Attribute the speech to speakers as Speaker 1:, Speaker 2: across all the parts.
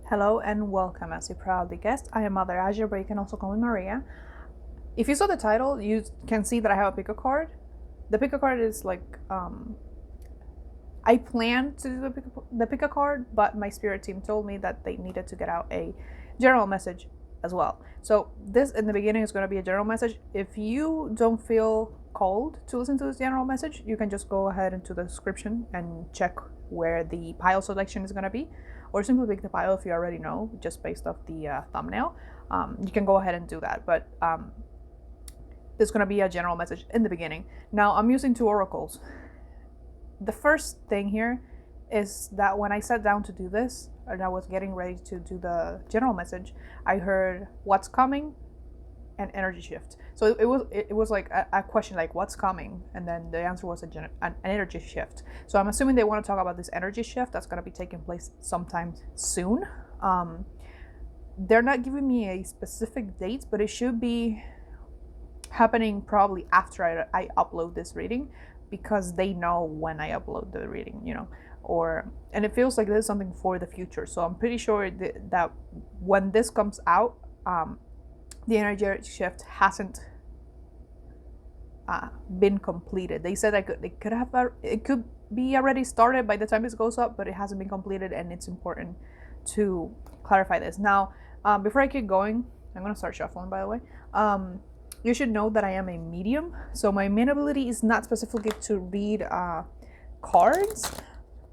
Speaker 1: Hello and welcome. As you probably guessed, I am MotherAzure, but you can also call me Maria. If you saw the title, you can see that I have a pick a card. The pick a card is like, I planned to do the pick a card, but my spirit team told me that they needed to get out a general message as well. So this in the beginning is going to be a general message. If you don't feel called to listen to this general message, you can just go ahead into the description and check where the pile selection is going to be, or simply pick the pile if you already know, just based off the thumbnail. You can go ahead and do that, but there's going to be a general message in the beginning. Now I'm using two oracles. The first thing here is that when I sat down to do this, and I was getting ready to do the general message, I heard what's coming and energy shift. So it was like a question like what's coming, and then the answer was an energy shift. So I'm assuming they want to talk about this energy shift that's going to be taking place sometime soon. They're not giving me a specific date, but it should be happening probably after I upload this reading, because they know when I upload the reading, and it feels like this is something for the future. So I'm pretty sure that when this comes out, the energy shift hasn't been completed. They said it could be already started by the time this goes up, but it hasn't been completed, and it's important to clarify this. Now, before I keep going, I'm gonna start shuffling, by the way. You should know that I am a medium, so my main ability is not specifically to read cards,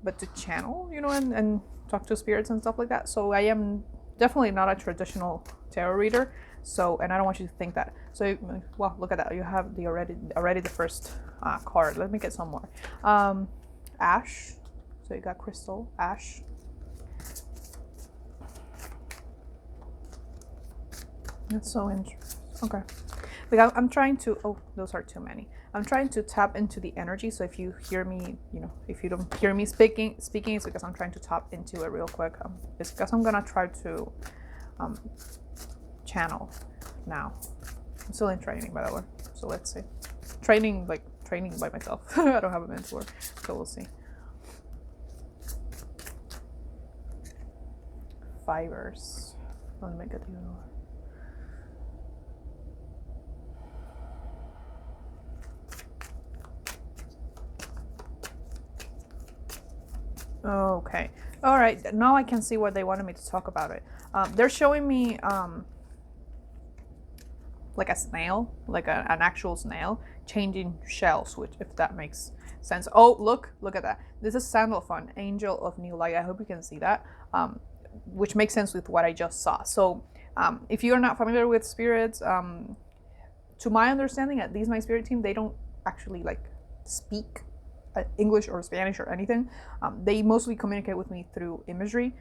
Speaker 1: but to channel, and talk to spirits and stuff like that. So I am definitely not a traditional tarot reader. So, and I don't want you to think that. So, well, look at that. You have already the first card. Let me get some more. Ash. So you got crystal, ash. That's so interesting. Okay. Like I'm trying to, oh, those are too many. I'm trying to tap into the energy. So if you hear me, if you don't hear me speaking, it's because I'm trying to tap into it real quick. It's because I'm gonna try to channel now. I'm still in training, by the way. So let's see. Training by myself. I don't have a mentor, so we'll see. Fivers. Let me get the other one. Okay. All right. Now I can see what they wanted me to talk about it. They're showing me like a snail, like an actual snail, changing shells, which, if that makes sense. Oh, look at that. This is Sandalphon, Angel of New Light. I hope you can see that, which makes sense with what I just saw. So if you're not familiar with spirits, to my understanding, at least my spirit team, they don't actually like speak English or Spanish or anything. They mostly communicate with me through imagery.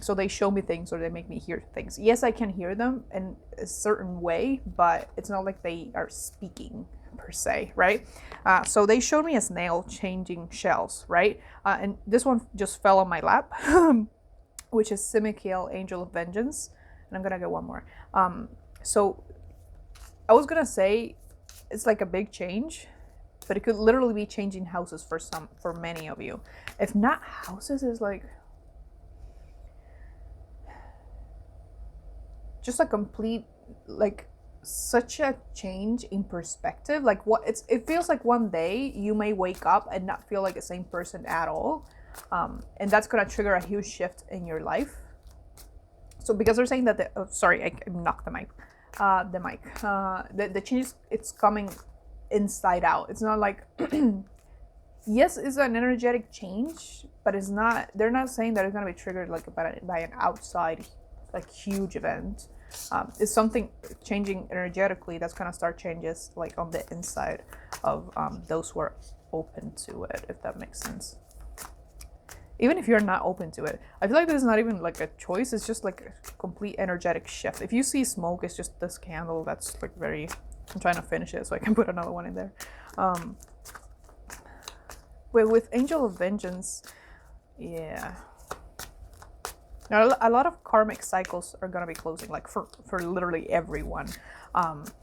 Speaker 1: So they show me things, or they make me hear things. Yes, I can hear them in a certain way, but it's not like they are speaking per se, right? So they showed me a snail changing shells, right? And this one just fell on my lap, which is Sidereal, Angel of Vengeance. And I'm gonna get one more. So I was gonna say it's like a big change, but it could literally be changing houses for many of you. If not houses, is like just a complete, like, such a change in perspective. Like it feels like one day you may wake up and not feel like the same person at all, and that's gonna trigger a huge shift in your life. So because they're saying that sorry, I knocked the mic. The change, it's coming inside out. It's not like yes, it's an energetic change, but it's not. They're not saying that it's gonna be triggered like by an outside, like, huge event. It's something changing energetically that's gonna start changes like on the inside of those who are open to it, if that makes sense. Even if you're not open to it, I feel like there's not even like a choice. It's just like a complete energetic shift. If you see smoke, it's just this candle that's like very. I'm trying to finish it so I can put another one in there. With Angel of Vengeance, yeah. Now, a lot of karmic cycles are gonna be closing, like for literally everyone. Hold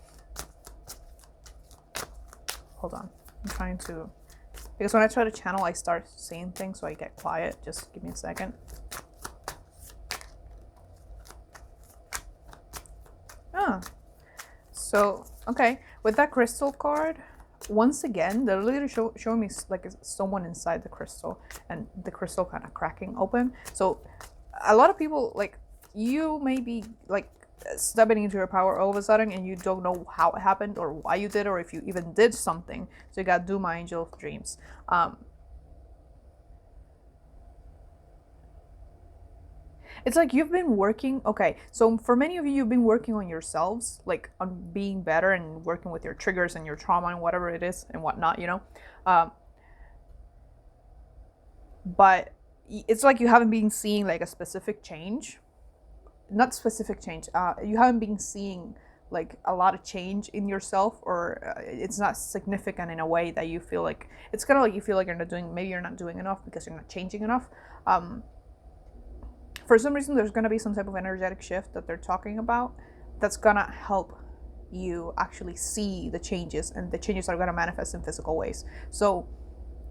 Speaker 1: on, I'm trying to, because when I try to channel, I start seeing things, so I get quiet. Just give me a second. So, okay, with that crystal card, once again, they're literally showing me like someone inside the crystal and the crystal kind of cracking open. So, a lot of people, like, you may be like stepping into your power all of a sudden and you don't know how it happened or why you did or if you even did something. So, you got Do My Angel of Dreams. It's like you've been working. Okay, so for many of you, you've been working on yourselves, like on being better and working with your triggers and your trauma and whatever it is and whatnot, you know. But it's like you haven't been seeing like a specific change, not specific change. You haven't been seeing like a lot of change in yourself, or it's not significant in a way that you feel like it's kind of like you feel like you're not doing. Maybe you're not doing enough because you're not changing enough. For some reason, there's going to be some type of energetic shift that they're talking about that's going to help you actually see the changes, and the changes are going to manifest in physical ways. So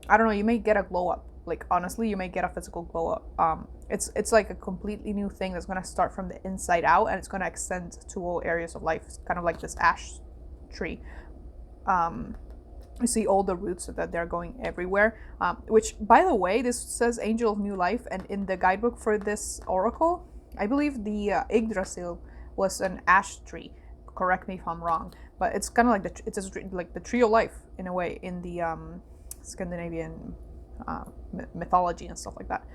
Speaker 1: I don't know, you may get a glow up. Like, honestly, you may get a physical glow up. It's like a completely new thing that's going to start from the inside out, and it's going to extend to all areas of life. It's kind of like this ash tree. You see all the roots that they're going everywhere, which, by the way, this says Angel of New Life, and in the guidebook for this oracle, I believe the Yggdrasil was an ash tree. Correct me if I'm wrong, but it's kind of like it's like the tree of life in a way in the Scandinavian mythology and stuff like that.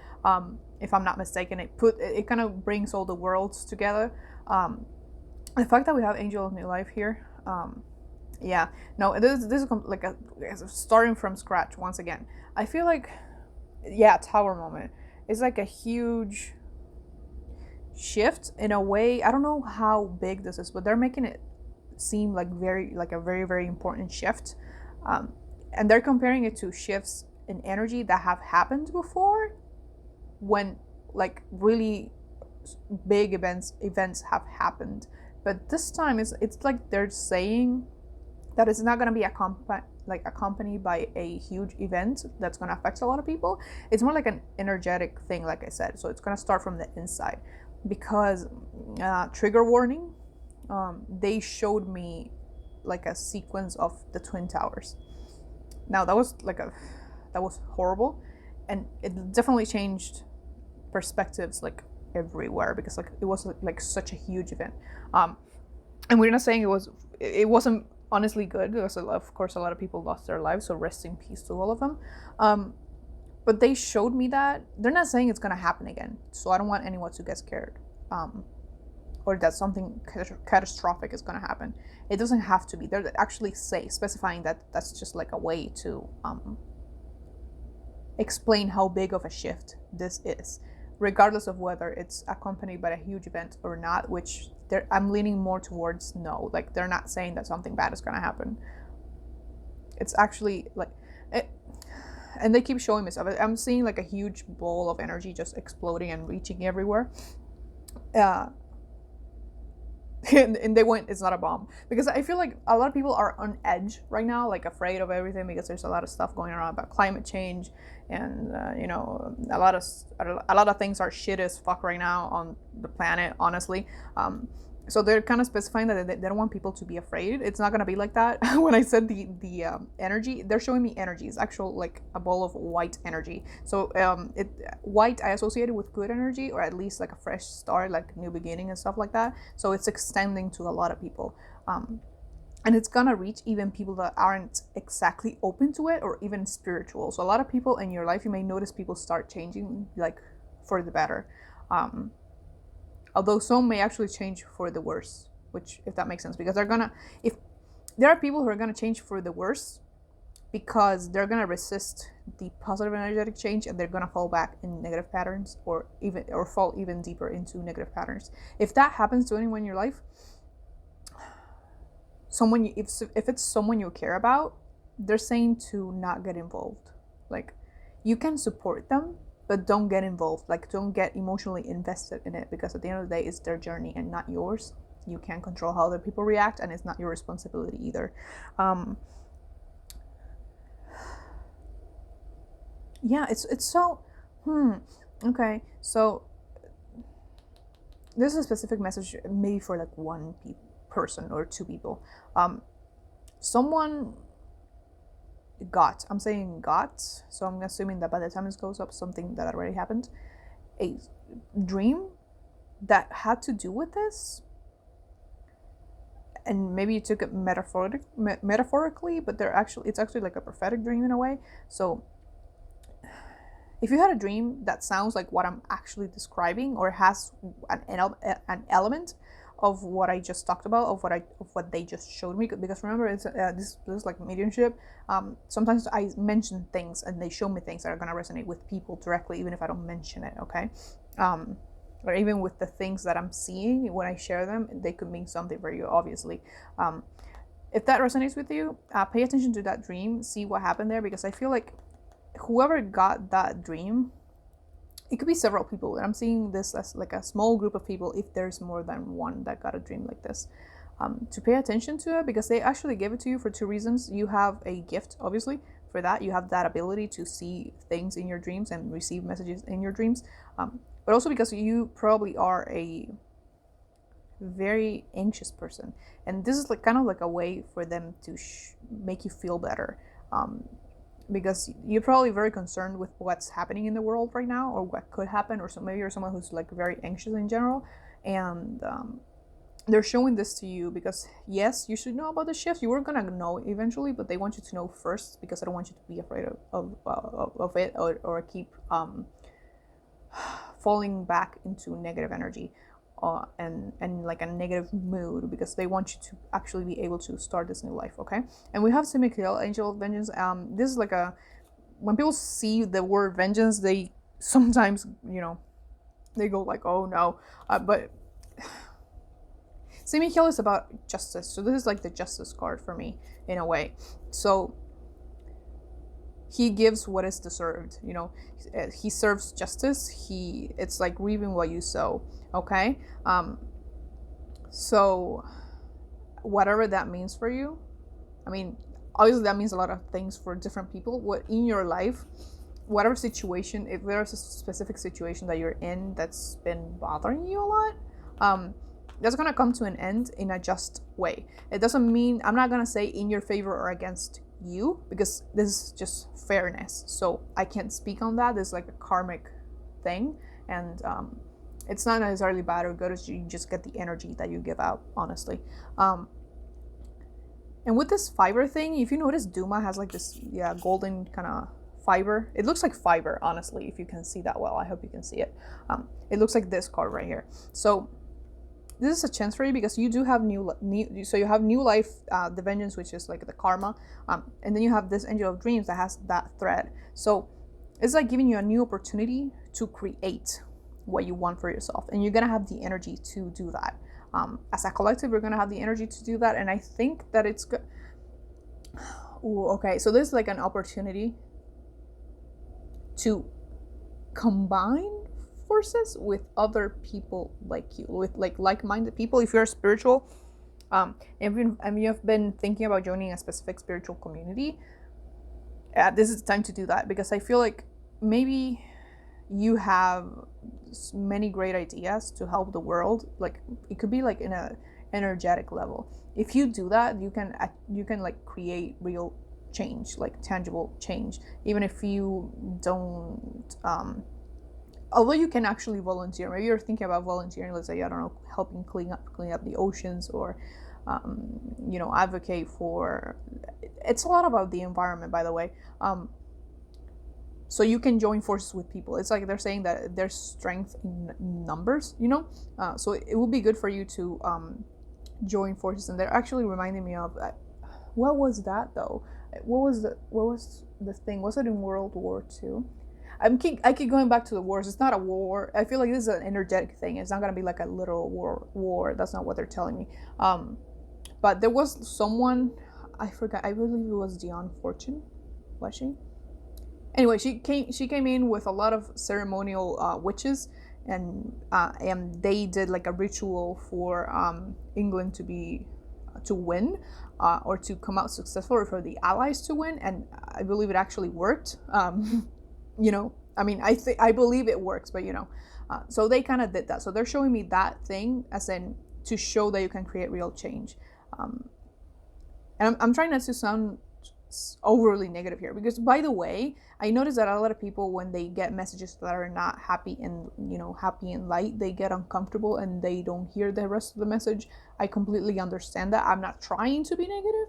Speaker 1: If I'm not mistaken, it kind of brings all the worlds together. The fact that we have Angel of New Life here. Yeah, no, this is like starting from scratch once again. I feel like, yeah, Tower moment is like a huge shift in a way. I don't know how big this is, but they're making it seem like a very, very important shift. And they're comparing it to shifts in energy that have happened before, when like really big events have happened. But this time it's like they're saying that it's not going to be accompanied by a huge event that's going to affect a lot of people. It's more like an energetic thing, like I said. So it's going to start from the inside, because trigger warning, they showed me like a sequence of the Twin Towers. Now that was horrible, and it definitely changed perspectives like everywhere, because like it was like such a huge event. And we're not saying it wasn't honestly good, because of course a lot of people lost their lives, so rest in peace to all of them. But they showed me that they're not saying it's going to happen again, so I don't want anyone to get scared, or that something catastrophic is going to happen. It doesn't have to be. They're actually specifying that that's just like a way to explain how big of a shift this is, regardless of whether it's accompanied by a huge event or not, which I'm leaning more towards no. Like, they're not saying that something bad is going to happen. It's actually like it, and they keep showing me stuff. I'm seeing like a huge ball of energy just exploding and reaching everywhere. And they went, it's not a bomb, because I feel like a lot of people are on edge right now, like afraid of everything, because there's a lot of stuff going around about climate change, and a lot of things are shit as fuck right now on the planet, honestly. So they're kind of specifying that they don't want people to be afraid. It's not going to be like that. When I said the energy, they're showing me energy. It's actual like a ball of white energy. So white I associated with good energy, or at least like a fresh start, like new beginning and stuff like that. So it's extending to a lot of people. And it's gonna reach even people that aren't exactly open to it, or even spiritual. So a lot of people in your life, you may notice people start changing like for the better. Although some may actually change for the worse, which, if that makes sense, because if there are people who are gonna change for the worse, because they're gonna resist the positive energetic change, and they're gonna fall back in negative patterns, or fall even deeper into negative patterns. If that happens to anyone in your life, if it's someone you care about, they're saying to not get involved. Like, you can support them, but don't get involved. Like, don't get emotionally invested in it, because at the end of the day, it's their journey and not yours. You can't control how other people react, and it's not your responsibility either. Yeah, it's so okay. So this is a specific message, maybe for like one person or two people. Someone I'm saying got, so I'm assuming that by the time this goes up, something that already happened, a dream that had to do with this. And maybe you took it metaphorically, but it's actually like a prophetic dream in a way. So if you had a dream that sounds like what I'm actually describing, or has an element of what I just talked about, of what they just showed me, because remember, it's this is like mediumship. Sometimes I mention things and they show me things that are gonna resonate with people directly, even if I don't mention it. Okay, or even with the things that I'm seeing when I share them, they could mean something for you, obviously. If that resonates with you, pay attention to that dream, see what happened there, because I feel like whoever got that dream, it could be several people. I'm seeing this as like a small group of people, if there's more than one that got a dream like this, to pay attention to it, because they actually gave it to you for two reasons. You have a gift, obviously, for that. You have that ability to see things in your dreams and receive messages in your dreams, but also because you probably are a very anxious person, and this is like kind of like a way for them to make you feel better, because you're probably very concerned with what's happening in the world right now, or what could happen, or maybe you're someone who's like very anxious in general, and they're showing this to you because, yes, you should know about the shift. You were gonna know eventually, but they want you to know first, because I don't want you to be afraid of it, or keep falling back into negative energy, and like a negative mood, because they want you to actually be able to start this new life. Okay, and we have Sidereal, angel of vengeance. This is like when people see the word vengeance, they sometimes, they go like, oh no, but Sidereal is about justice, so this is like the justice card for me in a way. So he gives what is deserved, he serves justice. It's like reaping what you sow. Okay, so whatever that means for you, I mean, obviously that means a lot of things for different people. What in your life, whatever situation, if there's a specific situation that you're in that's been bothering you a lot, that's gonna come to an end in a just way. It doesn't mean, I'm not gonna say in your favor or against you, because this is just fairness, so I can't speak on that. There's like a karmic thing, and it's not necessarily bad or good. As you just get the energy that you give out, honestly. And with this fiber thing, if you notice, Duma has like this golden kind of fiber. It looks like fiber, honestly, if you can see that well. I hope you can see it. It looks like this card right here. So this is a chance for you, because you do have so you have new life, the vengeance, which is like the karma, and then you have this angel of dreams that has that thread. So it's like giving you a new opportunity to create what you want for yourself, and you're gonna have the energy to do that. As a collective, we're gonna have the energy to do that, and I think that it's good. Okay, so there's like an opportunity to combine forces with other people like you, with like-minded people. If you're spiritual, and you have been thinking about joining a specific spiritual community, this is the time to do that, because I feel like maybe you have many great ideas to help the world. Like, it could be like in a energetic level. If you do that, you can like create real change, like tangible change, even if you don't although you can actually volunteer. Maybe you're thinking about volunteering, let's say, I don't know, helping clean up the oceans, or advocate for, it's a lot about the environment, by the way. So you can join forces with people. It's like they're saying that there's strength in numbers, so it would be good for you to join forces. And they're actually reminding me of what was that though? What was the thing? Was it in World War II? I keep going back to the wars. It's not a war. I feel like this is an energetic thing. It's not gonna be like a literal war. That's not what they're telling me. But there was someone, I forgot. I believe it was Dion Fortune. Was she? Anyway, she came in with a lot of ceremonial witches, and they did like a ritual for England to win, or to come out successful, or for the Allies to win, and I believe it actually worked. I mean, I believe it works, but so they kind of did that. So they're showing me that thing, as in to show that you can create real change. And I'm trying not to sound overly negative here, because by the way, I noticed that a lot of people, when they get messages that are not happy and, you know, happy and light, they get uncomfortable and they don't hear the rest of the message. I completely understand that. I'm not trying to be negative,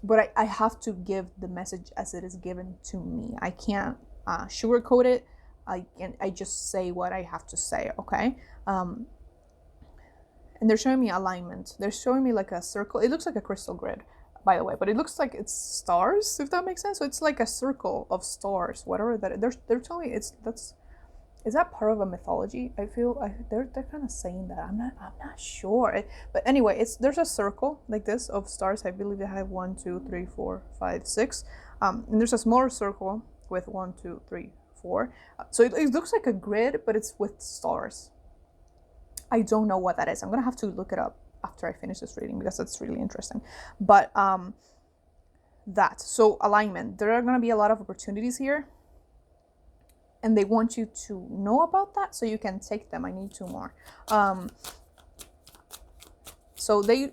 Speaker 1: but I have to give the message as it is given to me. I can't sugarcoat it. I just say what I have to say, okay? And they're showing me alignment. They're showing me like a circle. It looks like a crystal grid, by the way, but it looks like it's stars, if that makes sense. So it's like a circle of stars, whatever that. They're telling me is that part of a mythology? I feel they're kind of saying that. I'm not sure. But anyway, there's a circle like this of stars. I believe they have 1, 2, 3, 4, 5, 6. And there's a smaller circle with 1, 2, 3, 4. So it looks like a grid, but it's with stars. I don't know what that is. I'm gonna have to look it up after I finish this reading, because that's really interesting. But so alignment, there are going to be a lot of opportunities here, and they want you to know about that so you can take them. I need 2 more. So they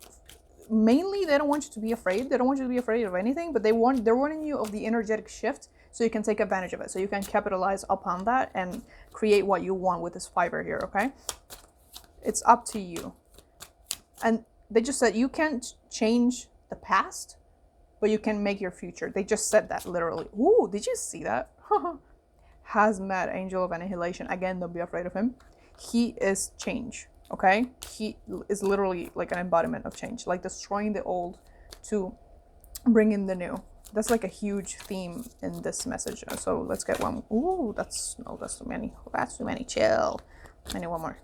Speaker 1: don't want you to be afraid. They don't want you to be afraid of anything, but they're warning you of the energetic shift so you can take advantage of it, so you can capitalize upon that and create what you want with this fiber here. Okay, it's up to you. And they just said you can't change the past, but you can make your future. They just said that literally. Ooh, did you see that? Hazmat, angel of annihilation. Again, don't be afraid of him. He is change, okay? He is literally like an embodiment of change, like destroying the old to bring in the new. That's like a huge theme in this message. So let's get one. Ooh, that's too many. That's too many. Chill. I need one more.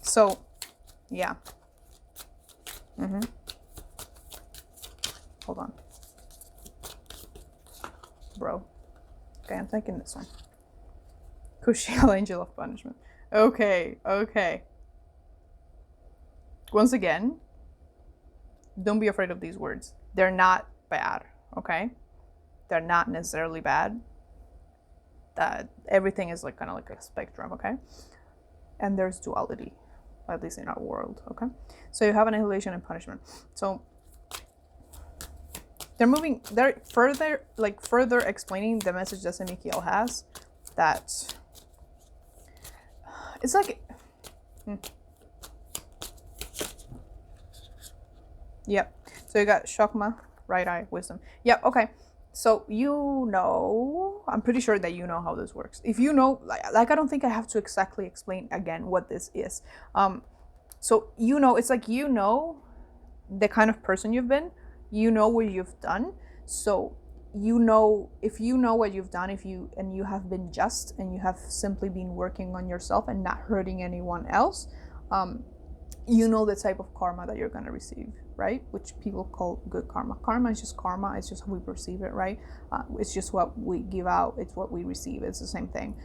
Speaker 1: So, yeah. Hold on. Bro. Okay, I'm taking this one. Kushiel, angel of punishment. Okay. Once again, don't be afraid of these words. They're not bad, okay? They're not necessarily bad. That everything is like kind of like a spectrum, okay? And there's duality, at least in our world, okay? So you have annihilation and punishment. So they're further explaining the message that Semikiel has, that it's like, Yep. So you got Shokma, right eye, wisdom. Yep, okay. So I'm pretty sure that you know how this works. If you know, like I don't think I have to exactly explain again what this is. So it's like the kind of person you've been, what you've done. So if you know what you've done, and you have been just, and you have simply been working on yourself and not hurting anyone else, the type of karma that you're going to receive, right? Which people call good karma. Karma is just karma. It's just how we perceive it, right? It's just what we give out. It's what we receive. It's the same thing.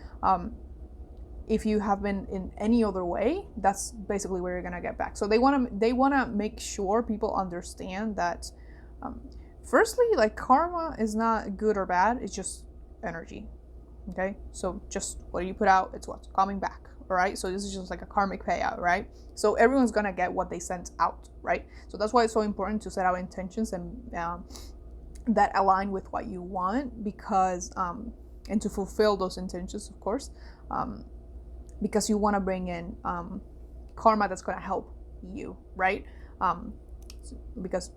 Speaker 1: If you have been in any other way, that's basically where you're going to get back. So they want to make sure people understand that, firstly, like karma is not good or bad. It's just energy. Okay. So just what you put out, it's what's coming back. All right. So this is just like a karmic payout, right? So everyone's going to get what they sent out, right? So that's why it's so important to set out intentions and that align with what you want, because, and to fulfill those intentions, of course, because you want to bring in karma that's going to help you, right? Because,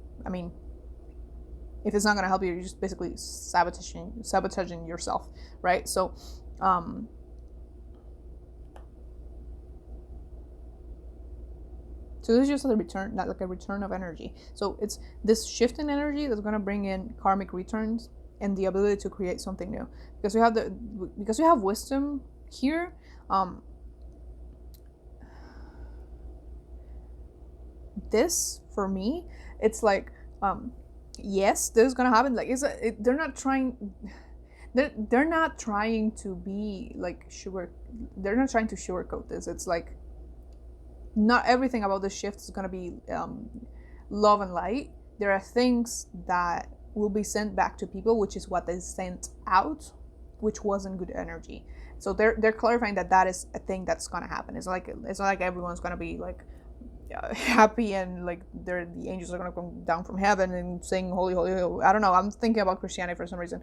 Speaker 1: if it's not going to help you, you're just basically sabotaging yourself, right? So, so this is just a return, not like a return of energy. So it's this shift in energy that's going to bring in karmic returns and the ability to create something new. Because we have wisdom here. This for me, it's like, yes, this is gonna happen. Like, they're not trying. They're not trying to be like They're not trying to sugarcoat this. It's like, not everything about the shift is gonna be love and light. There are things that will be sent back to people, which is what they sent out. which wasn't good energy. So they're clarifying that that is a thing that's gonna happen. It's not like everyone's gonna be like happy and like the angels are gonna come down from heaven and sing holy, holy, holy. I don't know. I'm thinking about Christianity for some reason.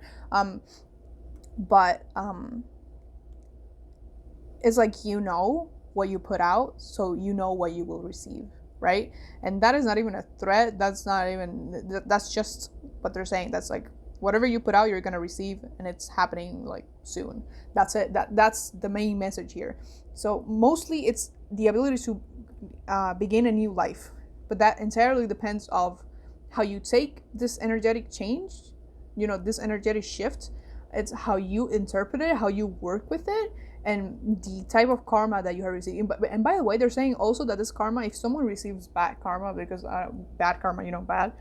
Speaker 1: But it's like, you know what you put out, so you know what you will receive, right? And that is not even a threat. That's just what they're saying. That's like, whatever you put out, you're gonna receive, and it's happening like soon. That's it. That's the main message here. So mostly it's the ability to begin a new life, but that entirely depends of how you take this energetic change, this energetic shift. It's how you interpret it, how you work with it, and the type of karma that you have received. And by the way, they're saying also that this karma, if someone receives bad karma, because bad karma, bad,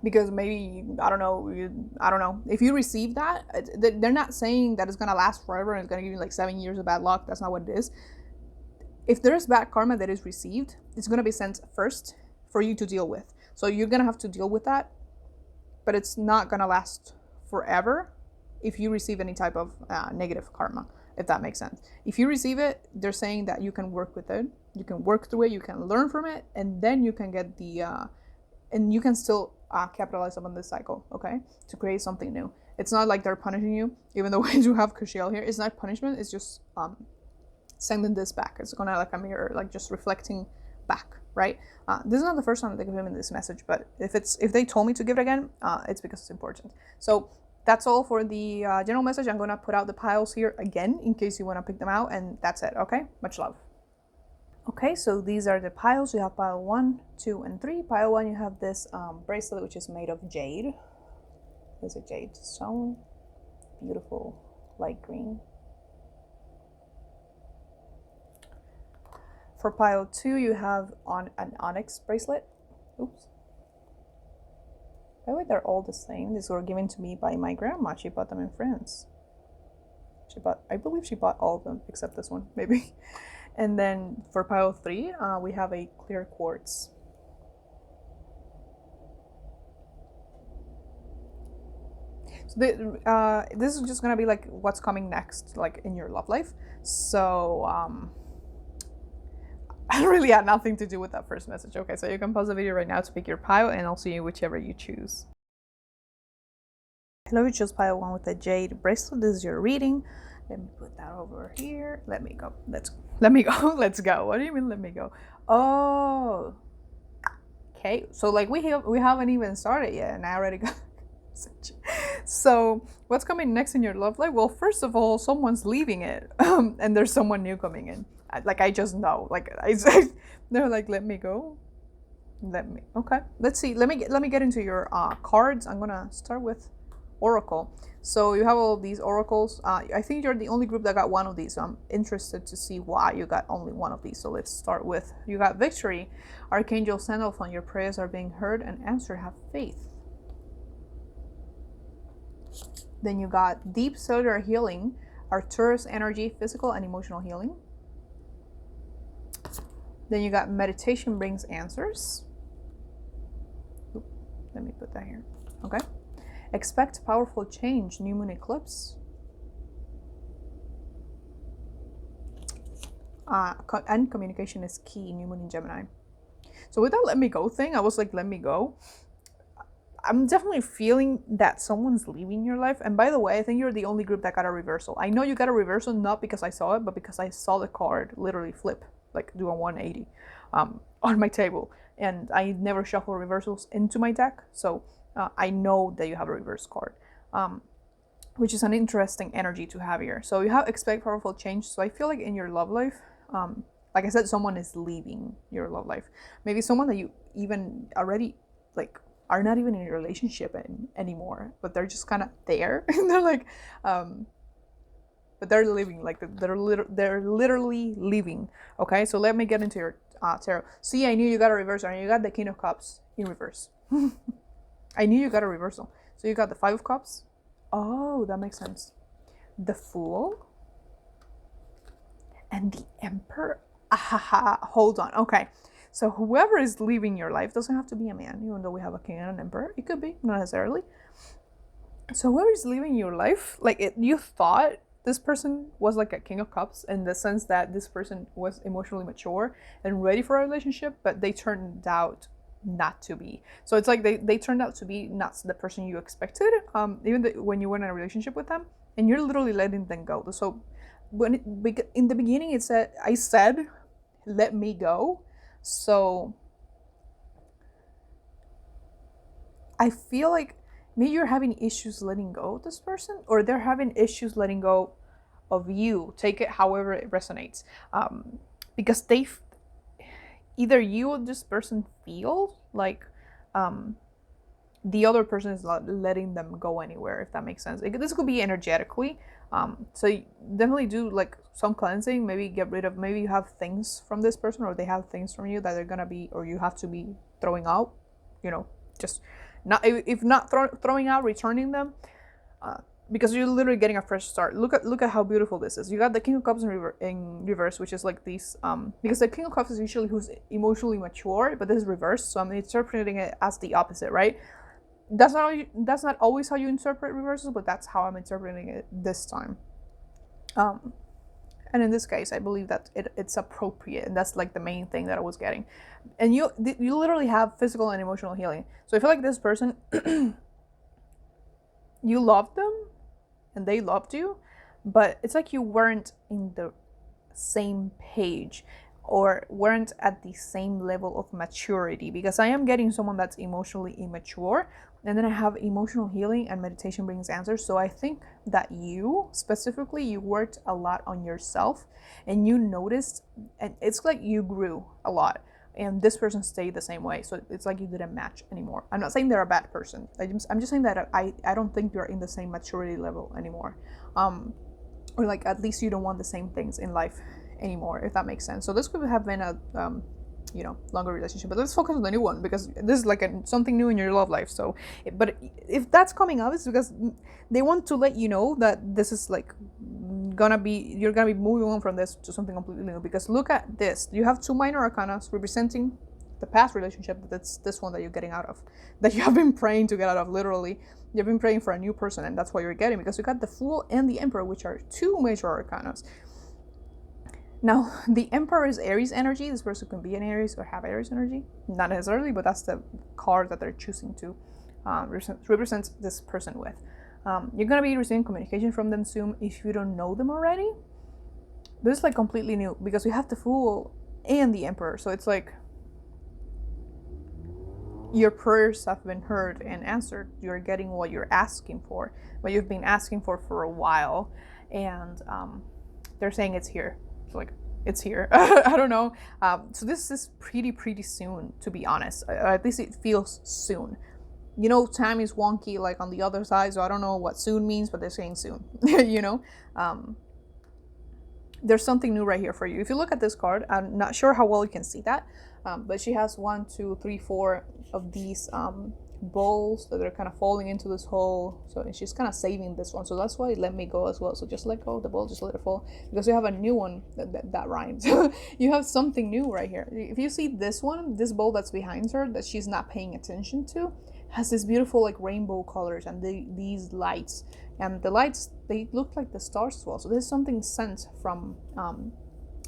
Speaker 1: because maybe I don't know if you receive that, they're not saying that it's gonna last forever and it's gonna give you like 7 years of bad luck. That's not what it is. If there's bad karma that is received, it's gonna be sent first for you to deal with. So you're gonna have to deal with that, but it's not gonna last forever if you receive any type of negative karma, if that makes sense. If you receive it, they're saying that you can work with it, you can work through it, you can learn from it, and then you can get and you can still capitalize on this cycle, okay, to create something new. It's not like they're punishing you, even though we do have Kushiel here. It's not punishment, it's just sending this back. It's gonna like a mirror, like just reflecting back, right? This is not the first time that they give him this message, but if they told me to give it again, it's because it's important. So that's all for the general message. I'm gonna put out the piles here again in case you want to pick them out, and that's it. Okay, much love. Okay, so these are the piles. You have pile 1, 2, and 3. Pile 1, you have this bracelet, which is made of jade. There's a jade stone, beautiful light green. For pile 2, you have an onyx bracelet. Oops. By the way, they're all the same. These were given to me by my grandma. She bought them in France. I believe she bought all of them except this one, maybe. And then for pile 3, we have a clear quartz. So this is just gonna be like what's coming next, like in your love life. So I really had nothing to do with that first message. Okay, so you can pause the video right now to pick your pile, and I'll see you whichever you choose. Hello, you chose pile 1 with the jade bracelet. This is your reading. Let me put that over here. Let me go. Let me go. Let's go. What do you mean, let me go? Oh, okay. So like we haven't even started yet, and I already got. So what's coming next in your love life? Well, first of all, someone's leaving it, and there's someone new coming in. Like I just know. Like they're like, let me go. Okay. Let's see. Let me get into your cards. I'm gonna start with Oracle. So you have all of these oracles. I think you're the only group that got one of these, so I'm interested to see why you got only one of these. So let's start with, you got Victory. Archangel Sandalphon, your prayers are being heard and answered. Have faith. Then you got Deep Cellular Healing, Arcturus Energy, physical and emotional healing. Then you got Meditation Brings Answers. Oop, let me put that here. Okay. Expect powerful change, new moon eclipse. And communication is key, new moon in Gemini. So with that let me go thing, I was like, let me go. I'm definitely feeling that someone's leaving your life. And by the way, I think you're the only group that got a reversal. I know you got a reversal not because I saw it, but because I saw the card literally flip, like do a 180 on my table. And I never shuffle reversals into my deck. So I know that you have a reverse card, which is an interesting energy to have here. So you have expect powerful change. So I feel like in your love life, like I said, someone is leaving your love life. Maybe someone that you even already like are not even in a relationship anymore, but they're just kind of there. And they're like, but they're leaving, like they're literally leaving. Okay, so let me get into your tarot. See, I knew you got a reversal, and you got the King of Cups in reverse. I knew you got a reversal. So you got the 5 of Cups. Oh, that makes sense. The Fool. And the Emperor. Hold on. Okay. So whoever is leaving your life doesn't have to be a man, even though we have a king and an emperor. It could be, not necessarily. So whoever is living your life, like you thought this person was like a king of cups in the sense that this person was emotionally mature and ready for a relationship, but they turned out not to be. So it's like they turned out to be not the person you expected, even when you were in a relationship with them, and you're literally letting them go. So in the beginning it said, I said, let me go. So I feel like maybe you're having issues letting go of this person, or they're having issues letting go of you. Take it however it resonates, because either you or this person feel like the other person is not letting them go anywhere, if that makes sense. This could be energetically. So definitely do like some cleansing. Maybe get rid of. Maybe you have things from this person, or they have things from you that they're gonna be, or you have to be throwing out. You know, just not if not throwing out, returning them. Because you're literally getting a fresh start. Look at how beautiful this is. You got the King of Cups in reverse, which is like these. Because the King of Cups is usually who's emotionally mature, but this is reversed, so I'm interpreting it as the opposite, right? That's not always how you interpret reverses, but that's how I'm interpreting it this time. And in this case, I believe that it's appropriate, and that's like the main thing that I was getting. And you literally have physical and emotional healing. So I feel like this person, you loved them, and they loved you, but it's like you weren't in the same page, or weren't at the same level of maturity, because I am getting someone that's emotionally immature, and then I have emotional healing and meditation brings answers. So I think that you specifically, you worked a lot on yourself, and you noticed, and it's like you grew a lot, and this person stayed the same way. So it's like you didn't match anymore. I'm not saying they're a bad person. I'm just saying that I don't think you're in the same maturity level anymore. Or like at least you don't want the same things in life anymore, if that makes sense. So this could have been a longer relationship, but let's focus on the new one, because this is like something new in your love life. So but if that's coming up, it's because they want to let you know that this is like you're gonna be moving on from this to something completely new. Because look at this, you have two minor arcana representing the past relationship. That's this one that you're getting out of, that you have been praying to get out of. Literally, you've been praying for a new person, and that's what you're getting, because you got the Fool and the Emperor, which are two major arcanas. Now, the Emperor is Aries energy. This person can be an Aries or have Aries energy. Not necessarily, but that's the card that they're choosing to represent this person with. You're going to be receiving communication from them soon if you don't know them already. This is like completely new, because we have the Fool and the Emperor. So it's like your prayers have been heard and answered. You're getting what you're asking for, what you've been asking for a while. And they're saying it's here. Like, it's here. I don't know. So this is pretty soon, to be honest. At least it feels soon. You know, time is wonky like on the other side, so I don't know what soon means, but they're saying soon. You know, there's something new right here for you. If you look at this card, I'm not sure how well you can see that, but she has 1, 2, 3, 4 of these balls that are kind of falling into this hole. So she's kind of saving this one, so that's why it let me go as well. So just let go of the ball, just let it fall, because you have a new one that rhymes. You have something new right here. If you see this one, this ball that's behind her that she's not paying attention to, has this beautiful like rainbow colors and these lights, and the lights, they look like the stars as well. So there's something sent from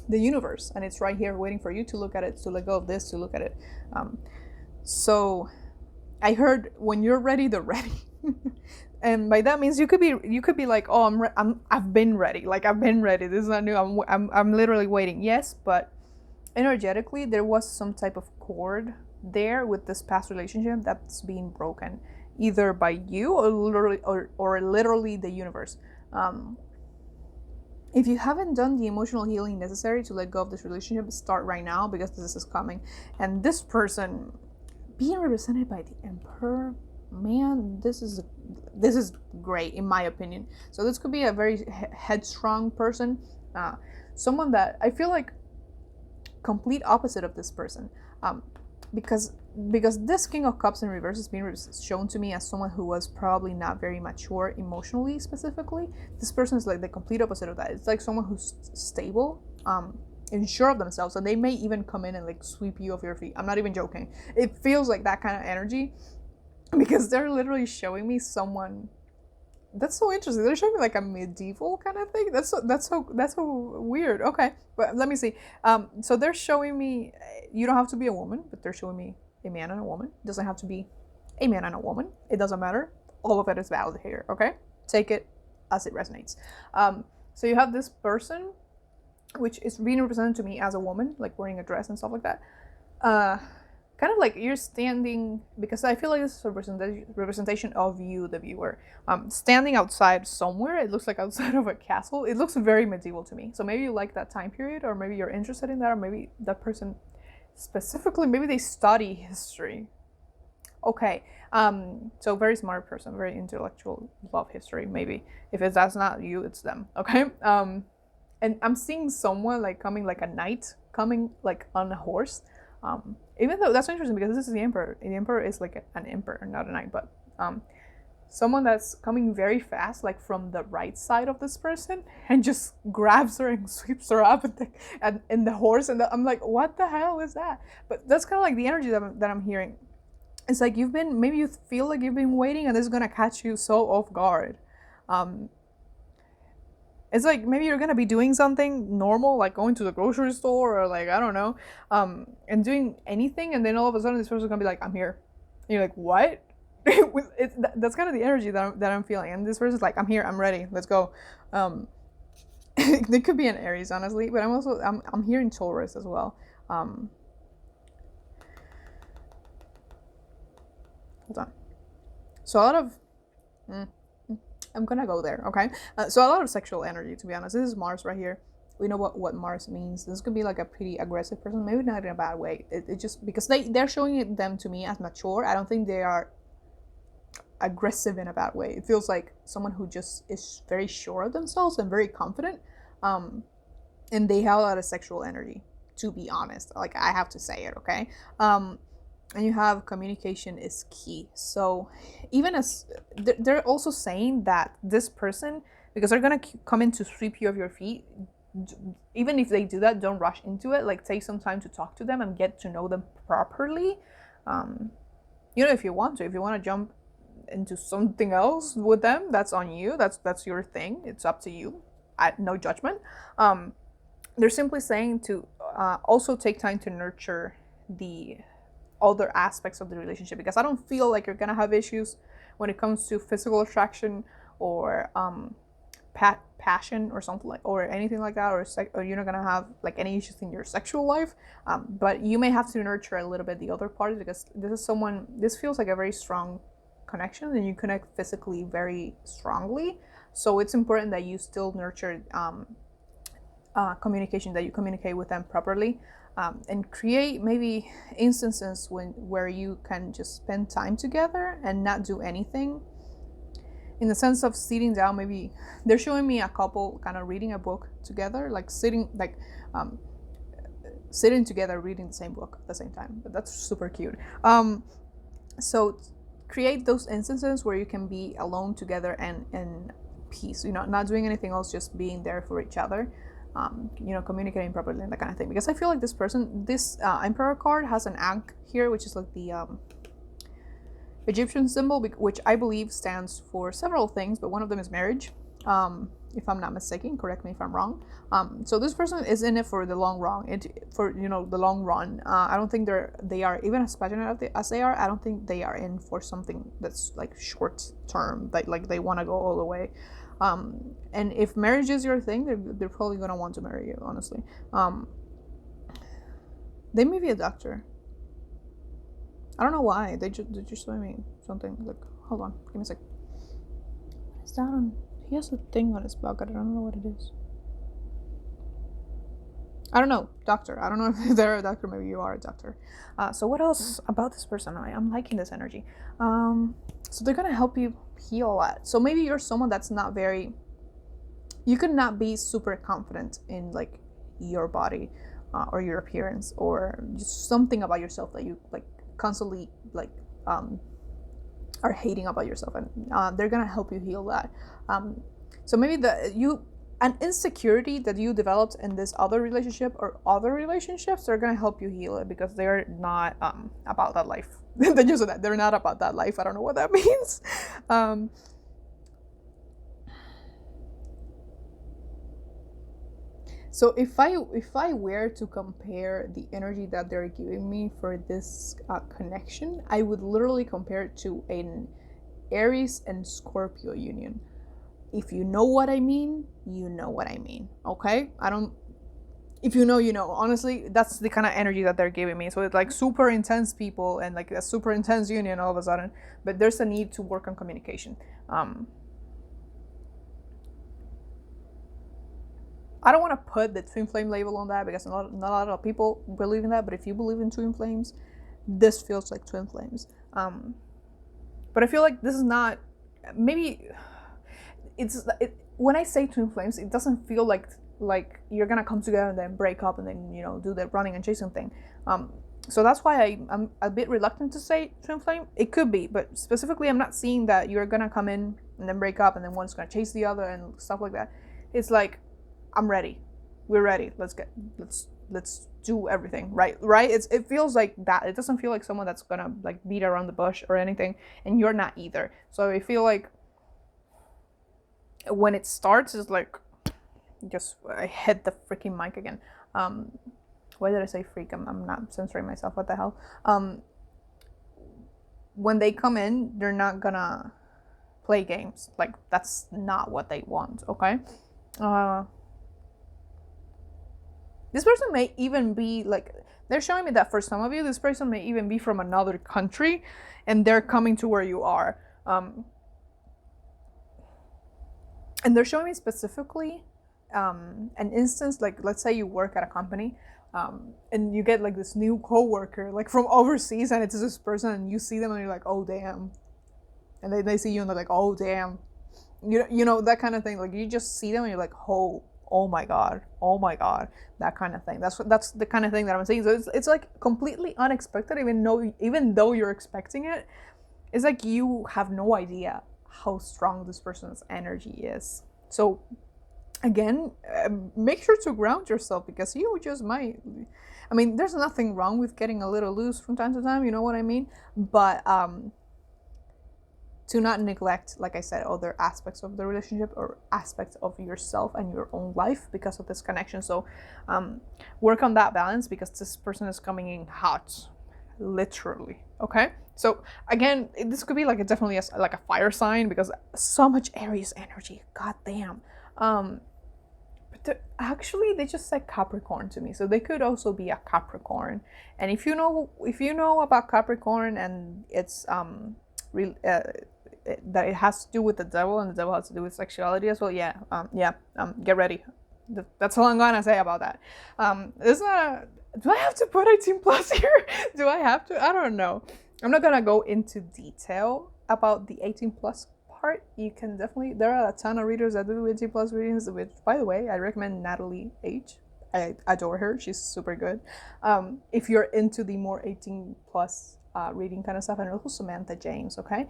Speaker 1: the universe, and it's right here waiting for you to look at it, to let go of this, to look at it. So I heard, when you're ready, they're ready. And by that means you could be like, oh, I've been ready. Like, I've been ready. This is not new. I'm literally waiting. Yes, but energetically there was some type of cord there with this past relationship that's being broken, either by you or literally the universe. If you haven't done the emotional healing necessary to let go of this relationship, start right now, because this is coming. And this person being represented by the Emperor, man, this is great in my opinion. So this could be a very headstrong person, someone that I feel like complete opposite of this person, because this King of Cups in reverse is being shown to me as someone who was probably not very mature emotionally. Specifically, this person is like the complete opposite of that. It's like someone who's stable, and sure of themselves, and they may even come in and like sweep you off your feet. I'm not even joking. It feels like that kind of energy, because they're literally showing me someone That's so interesting. They're showing me like a medieval kind of thing. That's so weird. Okay, but let me see. So they're showing me you don't have to be a woman, but they're showing me a man and a woman. It doesn't have to be a man and a woman. It doesn't matter. All of it is valid here. Okay, take it as it resonates. So you have this person, which is being represented to me as a woman, like wearing a dress and stuff like that. Kind of like you're standing, because I feel like this is a representation of you, the viewer, standing outside somewhere. It looks like outside of a castle. It looks very medieval to me. So maybe you like that time period, or maybe you're interested in that, or maybe that person specifically, maybe they study history. Okay, so very smart person, very intellectual, love history. Maybe if that's not you, it's them. Okay, and I'm seeing someone like coming, like a knight coming like on a horse. Even though that's interesting because this is the emperor. The emperor is like an emperor, not a knight, but someone that's coming very fast, like from the right side of this person, and just grabs her and sweeps her up and the horse. And I'm like, what the hell is that? But that's kind of like the energy that I'm hearing. It's like maybe you feel like you've been waiting, and this is gonna catch you so off guard. It's like maybe you're gonna be doing something normal, like going to the grocery store, or like I don't know, and doing anything, and then all of a sudden this person's gonna be like, "I'm here," and you're like, "What?" That's kind of the energy that I'm feeling, and this person's like, "I'm here, I'm ready, let's go." They could be an Aries, honestly, but I'm hearing Taurus as well. Hold on. So a lot of. I'm gonna go there, okay? So a lot of sexual energy, to be honest. This is Mars right here. We know what Mars means. This could be like a pretty aggressive person, maybe not in a bad way. It just because they're showing them to me as mature. I don't think they are aggressive in a bad way. It feels like someone who just is very sure of themselves and very confident, and they have a lot of sexual energy. To be honest, like I have to say it, okay? And you have communication is key. So even as they're also saying that this person, because they're gonna come in to sweep you off your feet, even if they do that, don't rush into it. Like take some time to talk to them and get to know them properly. If you want to jump into something else with them, that's on you. That's your thing. It's up to you. No judgment. They're simply saying to also take time to nurture the other aspects of the relationship, because I don't feel like you're gonna have issues when it comes to physical attraction or passion or something like, or anything like that, or you're not gonna have like any issues in your sexual life, but you may have to nurture a little bit the other part, because this feels like a very strong connection, and you connect physically very strongly. So it's important that you still nurture communication, that you communicate with them properly. And create maybe instances where you can just spend time together and not do anything, in the sense of sitting down. Maybe they're showing me a couple kind of reading a book together, like sitting together reading the same book at the same time. But that's super cute. So create those instances where you can be alone together and in peace, not doing anything else, just being there for each other. Communicating properly and that kind of thing, because I feel like this Emperor card has an ankh here, which is like the Egyptian symbol, which I believe stands for several things, but one of them is marriage, if I'm not mistaken. Correct me if I'm wrong. So this person is in it for the long run. The long run. I don't think they are, even as passionate as they are, I don't think they are in for something that's like short term, like they want to go all the way. And if marriage is your thing, they're probably gonna want to marry you, honestly. They may be a doctor. I don't know why. They just showing me something. Like, hold on, give me a sec. What is that on? He has a thing on his back. I don't know what it is. I don't know, doctor. I don't know if they're a doctor. Maybe you are a doctor. So what else about this person? I'm liking this energy. So they're gonna help you heal a lot. So maybe you're someone that's not very. You could not be super confident in like your body or your appearance, or just something about yourself that you like constantly like are hating about yourself, and they're gonna help you heal that. So maybe an insecurity that you developed in this other relationship or other relationships, they're gonna help you heal it, because they're not about that life. They're not about that life. I don't know what that means. So if I were to compare the energy that they're giving me for this connection, I would literally compare it to an Aries and Scorpio union. If you know what I mean, you know what I mean. Okay? I don't. If you know, you know. Honestly, that's the kind of energy that they're giving me. So it's like super intense people and like a super intense union all of a sudden. But there's a need to work on communication. I don't want to put the twin flame label on that because not a lot of people believe in that. But if you believe in twin flames, this feels like twin flames. But I feel like this is not. Maybe when I say twin flames, it doesn't feel like you're gonna come together and then break up and then do the running and chasing thing. So that's why I'm a bit reluctant to say twin flame. It could be, but specifically, I'm not seeing that you're gonna come in and then break up and then one's gonna chase the other and stuff like that. It's like, I'm ready. We're ready. Let's do everything. Right? It feels like that. It doesn't feel like someone that's gonna like beat around the bush or anything, and you're not either. So I feel like when it starts, it's like, I hit the freaking mic again. Why did I say freak? I'm not censoring myself. What the hell? When they come in, they're not gonna play games. Like, that's not what they want. Okay. This person may even be like, they're showing me that for some of you, this person may even be from another country and they're coming to where you are. And they're showing me specifically an instance, like let's say you work at a company and you get like this new coworker like from overseas, and it's this person and you see them and you're like, oh damn. And they see you and they're like, oh damn. You know, that kind of thing. Like you just see them and you're like, oh my god, that kind of thing. That's the kind of thing that I'm saying. So it's like completely unexpected, even though you're expecting it. It's like you have no idea how strong this person's energy is. So again, make sure to ground yourself, because you just might. I mean, there's nothing wrong with getting a little loose from time to time, you know what I mean? But to not neglect, like I said, other aspects of the relationship or aspects of yourself and your own life because of this connection. So work on that balance, because this person is coming in hot, literally. Okay, so again, this could be like definitely like a fire sign, because so much Aries energy. God damn. But actually, they just said Capricorn to me, so they could also be a Capricorn. And if you know about Capricorn and it's that it has to do with the devil, and the devil has to do with sexuality as well. Get ready. That's all I'm gonna say about that. It's not. Do I have to put 18 plus here? Do I have to? I don't know. I'm not gonna go into detail about the 18 plus part. You can definitely. There are a ton of readers that do 18 plus readings. Which, by the way, I recommend Natalie H. I adore her. She's super good. If you're into the more 18 plus reading kind of stuff, and also Samantha James. Okay,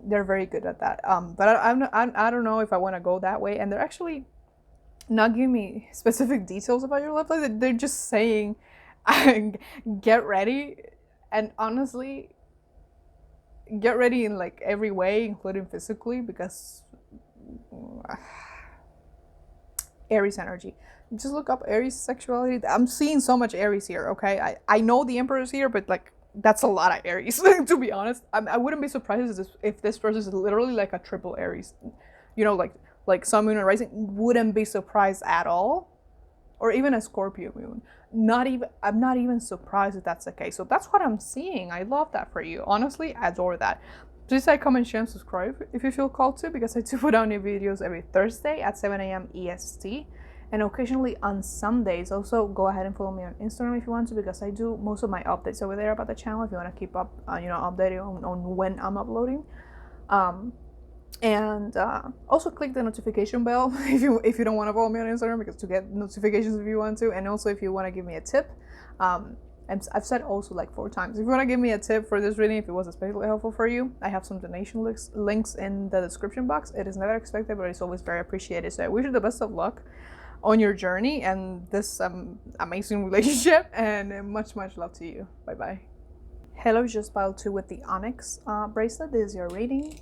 Speaker 1: they're very good at that. But I don't know if I want to go that way, and they're actually not giving me specific details about your love life. They're just saying, get ready, and honestly, get ready in like every way, including physically, because Aries energy. Just look up Aries sexuality. I'm seeing so much Aries here. Okay, I know the Emperor is here, but like that's a lot of Aries. To be honest, I wouldn't be surprised if this person is literally like a triple Aries. You know, like Sun, Moon, and Rising. Wouldn't be surprised at all. Or even a Scorpio moon. I'm not even surprised if that's the case. So that's what I'm seeing. I love that for you. Honestly, I adore that. Please like, comment, share, and subscribe if you feel called to, because I do put out new videos every Thursday at 7 a.m. EST. And occasionally on Sundays. Also, go ahead and follow me on Instagram if you want to, because I do most of my updates over there about the channel if you want to keep up, updating on when I'm uploading. And also click the notification bell if you don't want to follow me on Instagram, because to get notifications if you want to. And also if you want to give me a tip, I've said also like 4 times, if you want to give me a tip for this reading, if it was especially helpful for you, I have some donation links in the description box. It is never expected, but it's always very appreciated. So I wish you the best of luck on your journey and this amazing relationship, and much love to you. Bye bye. Hello, just pile 2 with the Onyx bracelet. This is your reading.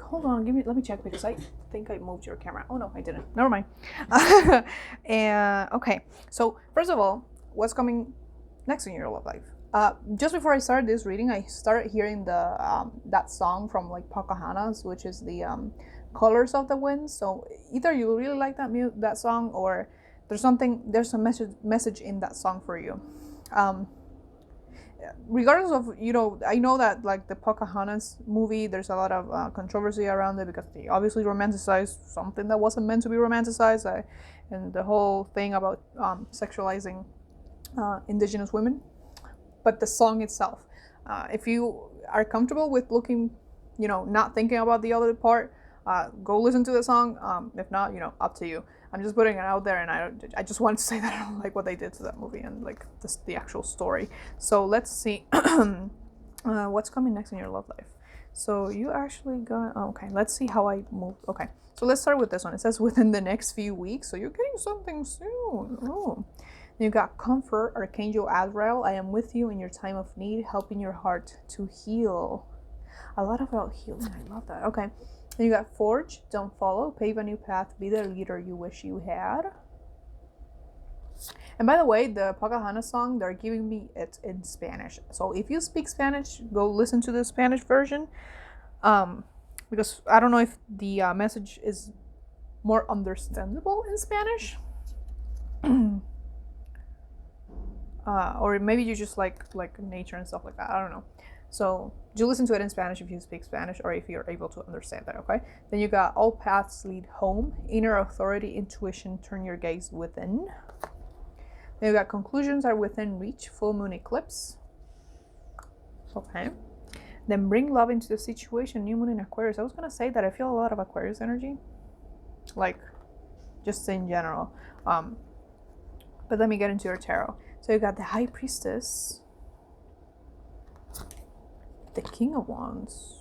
Speaker 1: hold on, let me check because I think I moved your camera. Oh no, I didn't. Never mind. And okay, so first of all, what's coming next in your love life? Just before I started this reading, I started hearing the that song from like Pocahontas, which is the Colors of the Wind. So either you really like that song, or there's a message in that song for you. Regardless of, I know that like the Pocahontas movie, there's a lot of controversy around it because they obviously romanticized something that wasn't meant to be romanticized, and the whole thing about sexualizing indigenous women. But the song itself, if you are comfortable with looking, not thinking about the other part, go listen to the song. If not, up to you. I'm just putting it out there, and I just wanted to say that I don't like what they did to that movie and like the actual story. So let's see what's coming next in your love life. So you actually got, okay, let's see how I move. Okay, so let's start with this one. It says within the next few weeks, so you're getting something soon. Oh, you got comfort, Archangel Azrael. I am with you in your time of need, helping your heart to heal. A lot about healing. I love that. Okay. Then you got Forge, don't follow, pave a new path, be the leader you wish you had. And by the way, the Pocahontas song, they're giving me it in Spanish. So if you speak Spanish, go listen to the Spanish version. Because I don't know if the message is more understandable in Spanish. Or maybe you just like nature and stuff like that. I don't know. So you listen to it in Spanish if you speak Spanish, or if you're able to understand that, okay? Then you got all paths lead home, inner authority, intuition, turn your gaze within. Then you got conclusions are within reach, full moon eclipse. Okay. Then bring love into the situation, new moon in Aquarius. I was going to say that I feel a lot of Aquarius energy, like just in general. But let me get into your tarot. So you got the High Priestess, the King of Wands.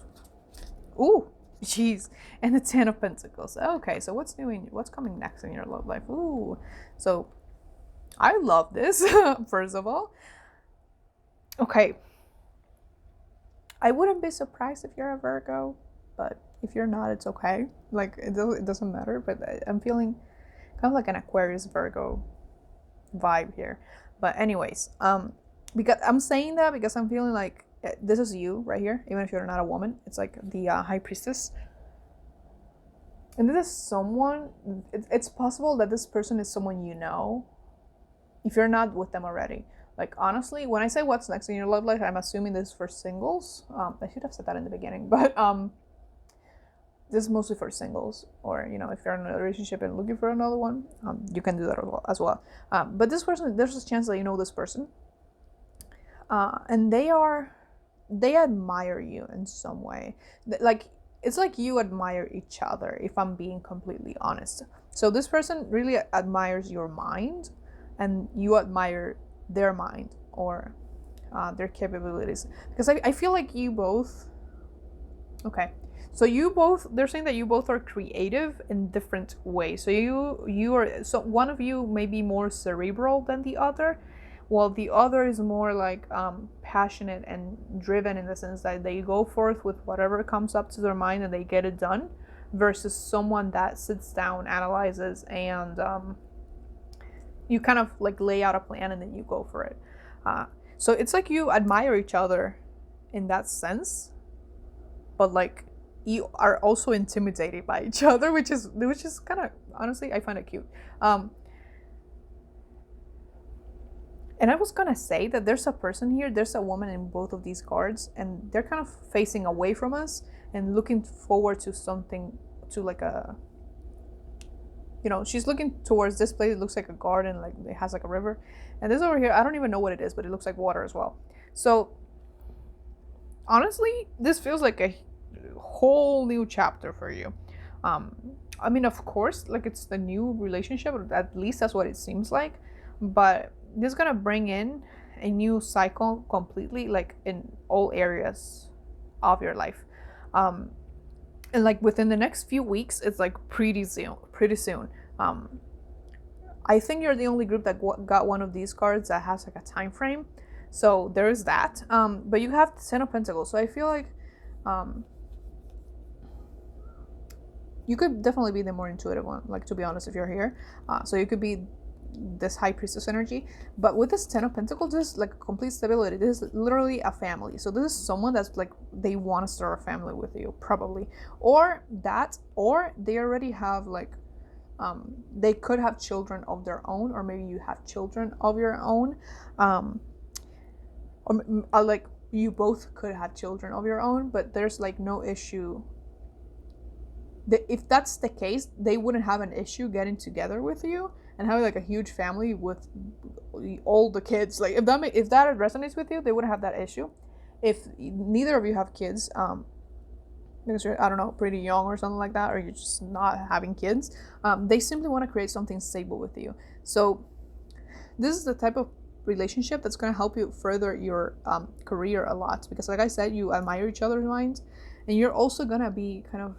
Speaker 1: Ooh, jeez. And the Ten of Pentacles. Okay, so what's coming next in your love life? Ooh. So I love this, first of all. Okay. I wouldn't be surprised if you're a Virgo, but if you're not, it's okay. Like, it doesn't matter, but I'm feeling kind of like an Aquarius Virgo vibe here. But anyways, because I'm saying that because I'm feeling like this is you right here, even if you're not a woman. It's like the High Priestess, and this is someone. It's possible that this person is someone you know, if you're not with them already. Like, honestly, when I say what's next in your love life, I'm assuming this is for singles. I should have said that in the beginning, but this is mostly for singles, or if you're in a relationship and looking for another one, you can do that as well. But this person, there's a chance that you know this person, and they admire you in some way. Like, it's like you admire each other, if I'm being completely honest. So this person really admires your mind, and you admire their mind, or their capabilities. Because I feel like you both, okay, so they're saying that you both are creative in different ways. So one of you may be more cerebral than the other, while the other is more like passionate and driven, in the sense that they go forth with whatever comes up to their mind and they get it done, versus someone that sits down, analyzes, and you kind of like lay out a plan and then you go for it. So it's like you admire each other in that sense, but like you are also intimidated by each other, which is kind of, honestly, I find it cute. And I was gonna say that there's a person here, there's a woman in both of these cards, and they're kind of facing away from us and looking forward to something, to like a, she's looking towards this place. It looks like a garden, like it has like a river. And this over here, I don't even know what it is, but it looks like water as well. So honestly, this feels like a whole new chapter for you. I mean, of course, like, it's the new relationship, or at least that's what it seems like. But this is gonna bring in a new cycle completely, like in all areas of your life. And like within the next few weeks, it's like pretty soon. I think you're the only group that got one of these cards that has like a time frame. So there's that. But you have the Ten of Pentacles. So I feel like You could definitely be the more intuitive one, like, to be honest, if you're here. So you could be this high priestess energy. But with this 10 of Pentacles, this is like complete stability. This is literally a family. So this is someone that's like, they want to start a family with you, probably. Or they already have like, they could have children of their own, or maybe you have children of your own. Or like, you both could have children of your own, but there's like no issue. If that's the case, they wouldn't have an issue getting together with you and having like a huge family with all the kids. Like, if that resonates with you, they wouldn't have that issue. If neither of you have kids, because you're, I don't know, pretty young or something like that, or you're just not having kids, they simply want to create something stable with you. So this is the type of relationship that's going to help you further your career a lot, because like I said, you admire each other's minds, and you're also going to be kind of,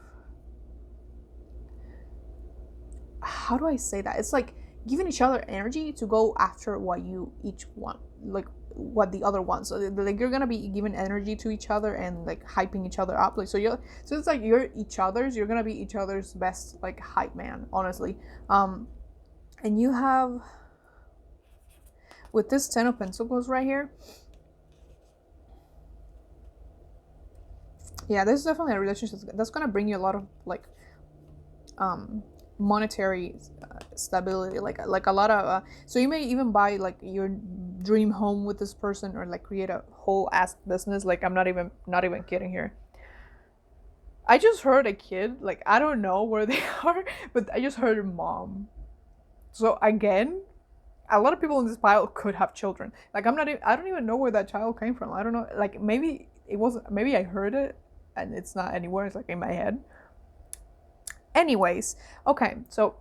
Speaker 1: how do I say that? It's like giving each other energy to go after what you each want, like what the other wants. So like, you're gonna be giving energy to each other and like hyping each other up. Like, so it's like you're gonna be each other's best like hype man, honestly. And you have, with this 10 of Pentacles right here, yeah, this is definitely a relationship that's gonna bring you a lot of like monetary stability, like a lot of so you may even buy like your dream home with this person, or like create a whole ass business. Like, I'm not even kidding here. I just heard a kid, like, I don't know where they are, but I just heard a mom. So again, a lot of people in this pile could have children. Like, I don't even know where that child came from. I don't know, like, maybe it wasn't, maybe I heard it and it's not anywhere, it's like in my head. Anyways, okay, so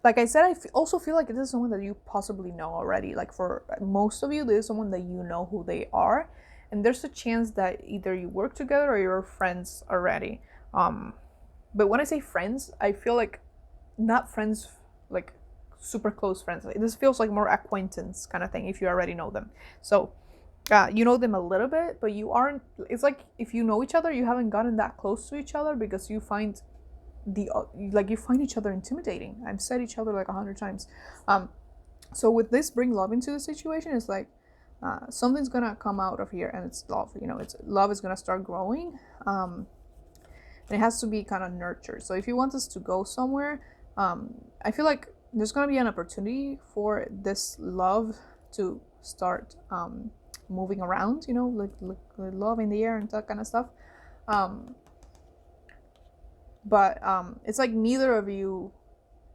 Speaker 1: like I said, I also feel like this is someone that you possibly know already. Like, for most of you, this is someone that you know who they are, and there's a chance that either you work together or you're friends already. But when I say friends, I feel like not friends like super close friends. Like, this feels like more acquaintance kind of thing if you already know them. So you know them a little bit, but you aren't. It's like, if you know each other, you haven't gotten that close to each other, because you find you find each other intimidating. I've said each other like 100 times. So with this, bring love into the situation, it's like something's gonna come out of here, and it's love. It's love is gonna start growing, and it has to be kind of nurtured. So if you want this to go somewhere, I feel like there's gonna be an opportunity for this love to start moving around. Like love in the air and that kind of stuff. But it's like neither of you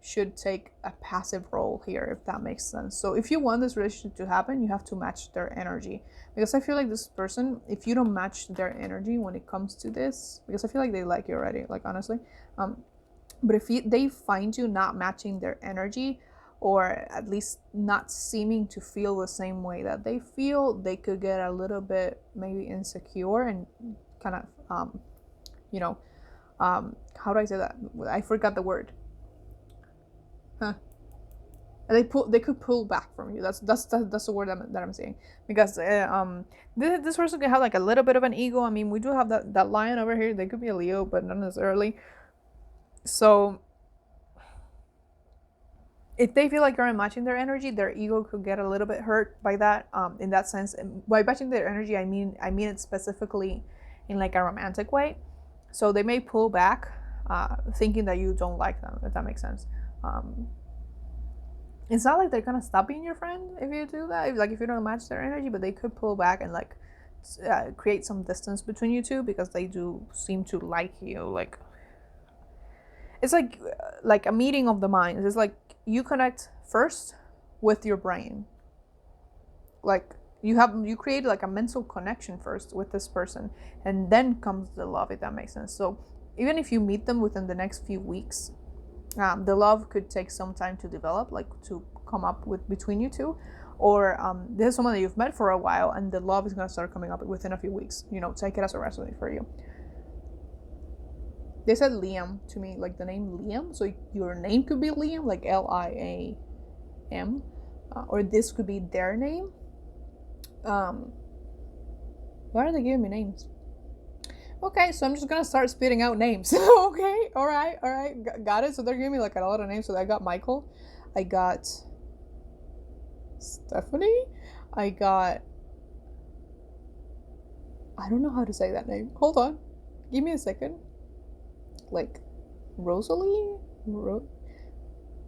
Speaker 1: should take a passive role here, if that makes sense. So if you want this relationship to happen, you have to match their energy, because I feel like this person, if you don't match their energy when it comes to this, because I feel like they like you already, like, honestly, but if they find you not matching their energy, or at least not seeming to feel the same way that they feel, they could get a little bit maybe insecure and kind of how do I say that? I forgot the word. They could pull back from you. That's the word that I'm saying, because this person could have like a little bit of an ego. I mean, we do have that lion over here. They could be a Leo, but not necessarily. So if they feel like you're matching their energy, their ego could get a little bit hurt by that. In that sense, and by matching their energy, I mean it specifically in like a romantic way. So they may pull back, thinking that you don't like them, if that makes sense. It's not like they're gonna stop being your friend if you do that, if you don't match their energy, but they could pull back and like create some distance between you two, because they do seem to like you. Like, it's like a meeting of the minds. It's like you connect first with your brain. Like, you create like a mental connection first with this person, and then comes the love, if that makes sense. So even if you meet them within the next few weeks, the love could take some time to develop, like to come up with between you two, or this is someone that you've met for a while, and the love is going to start coming up within a few weeks. Take it as a resonate for you. They said Liam to me, like the name Liam, so your name could be Liam, like Liam, or this could be their name. Why are they giving me names? Okay, so I'm just gonna start spitting out names. Okay, all right, got it. So they're giving me like a lot of names. So I got Michael, I got Stephanie, I got, I don't know how to say that name. Hold on, give me a second. Like Rosalie.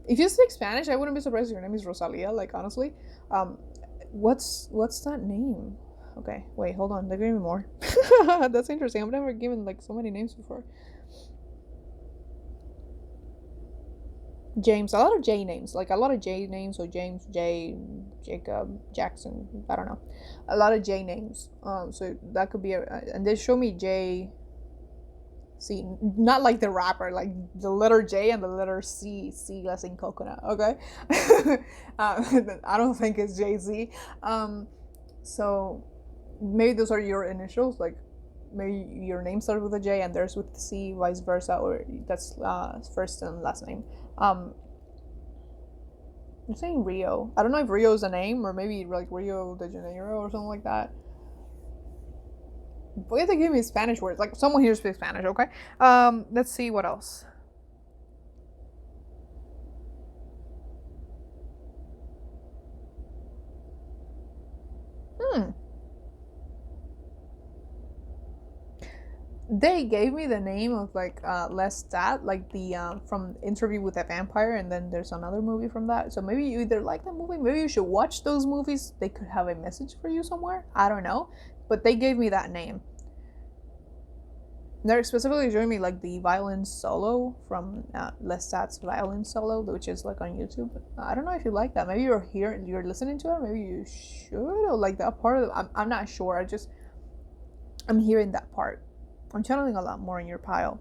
Speaker 1: If you speak Spanish, I wouldn't be surprised if your name is Rosalia. Like honestly, um, what's that name? Okay, wait, hold on. They're giving me more. That's interesting. I've never given like so many names before. James, a lot of J names, like a lot of J names. So James, J, Jacob, Jackson. I don't know, a lot of J names. So that could be and they show me J. See, not like the rapper, like the letter J and the letter C. C as in coconut. Okay, I don't think it's Jay Z. So maybe those are your initials, like maybe your name starts with a J and theirs with C, vice versa, or that's first and last name. I'm saying Rio. I don't know if Rio is a name or maybe like Rio de Janeiro or something like that. But you have to give me Spanish words. Like someone here speaks Spanish, okay? Let's see what else. They gave me the name of like Lestat, like the from Interview with a Vampire, and then there's another movie from that. So maybe you either like that movie, maybe you should watch those movies. They could have a message for you somewhere. I don't know, but they gave me that name. They're specifically showing me like the violin solo from Lestat's violin solo, which is like on YouTube. I don't know if you like that. Maybe you're listening to it. Maybe you should, or like that part of it. I'm not sure. I'm hearing that part. I'm channeling a lot more in your pile.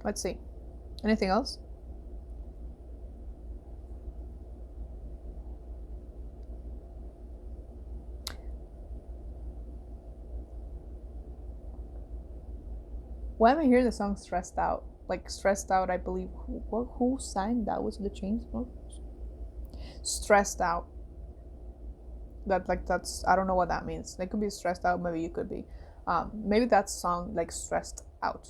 Speaker 1: Let's see. Anything else? Why am I hearing the song Stressed Out? Like Stressed Out, I believe. Who sang that? Was it the Chainsmokers? Stressed Out. That's I don't know what that means. They could be stressed out. Maybe you could be. Maybe that song like Stressed Out.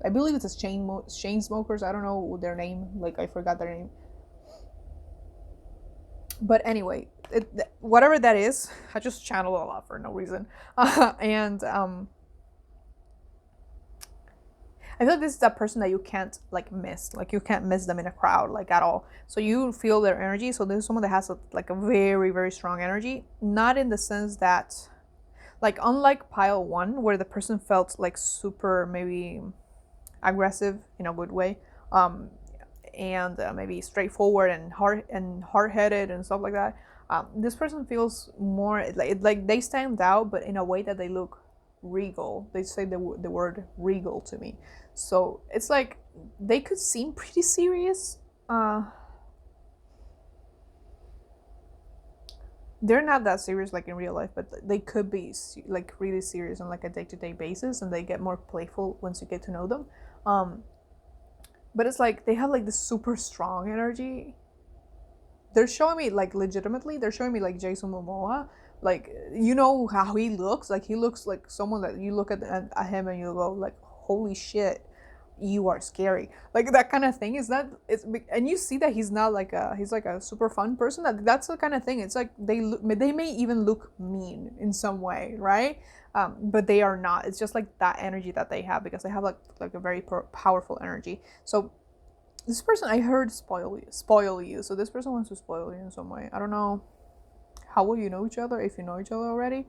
Speaker 1: I believe it's a Chainsmokers. I don't know their name. Like I forgot their name. But anyway, whatever that is, I just channel a lot for no reason. And I feel like this is that person that you can't like miss. Like you can't miss them in a crowd like at all. So you feel their energy. So there's someone that has like a very very strong energy. Not in the sense that, like unlike pile one, where the person felt like super maybe aggressive in a good way, and maybe straightforward and hard-headed and stuff like that. This person feels more like they stand out, but in a way that they look regal. They say the word regal to me. So it's like they could seem pretty serious. They're not that serious like in real life, but they could be like really serious on like a day-to-day basis, and they get more playful once you get to know them. But it's like they have like this super strong energy. They're showing me like legitimately, they're showing me like Jason Momoa. Like you know how he looks. Like he looks like someone that you look at him and you go like, holy shit, you are scary. Like that kind of thing. Is that it's and you see that he's not like he's like a super fun person. That's the kind of thing. It's like they may even look mean in some way, right? But they are not. It's just like that energy that they have because they have like a very powerful energy. So this person I heard spoil you. So this person wants to spoil you in some way. I don't know how will you know each other if you know each other already.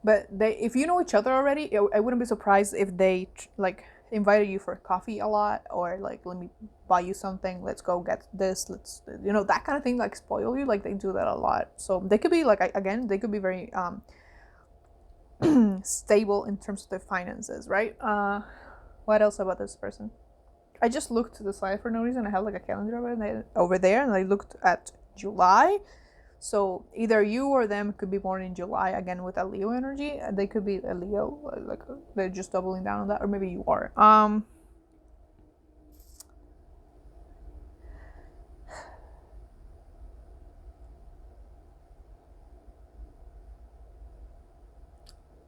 Speaker 1: But if you know each other already, I wouldn't be surprised if they like invited you for coffee a lot, or like let me buy you something. Let's go get this. Let's that kind of thing. Like spoil you. Like they do that a lot. So they could be like again, they could be very stable in terms of their finances, right? What else about this person? I just looked to the side for no reason. I have like a calendar over there, and I looked at July. So either you or them could be born in July, again with a Leo energy. They could be a Leo, like they're just doubling down on that, or maybe you are.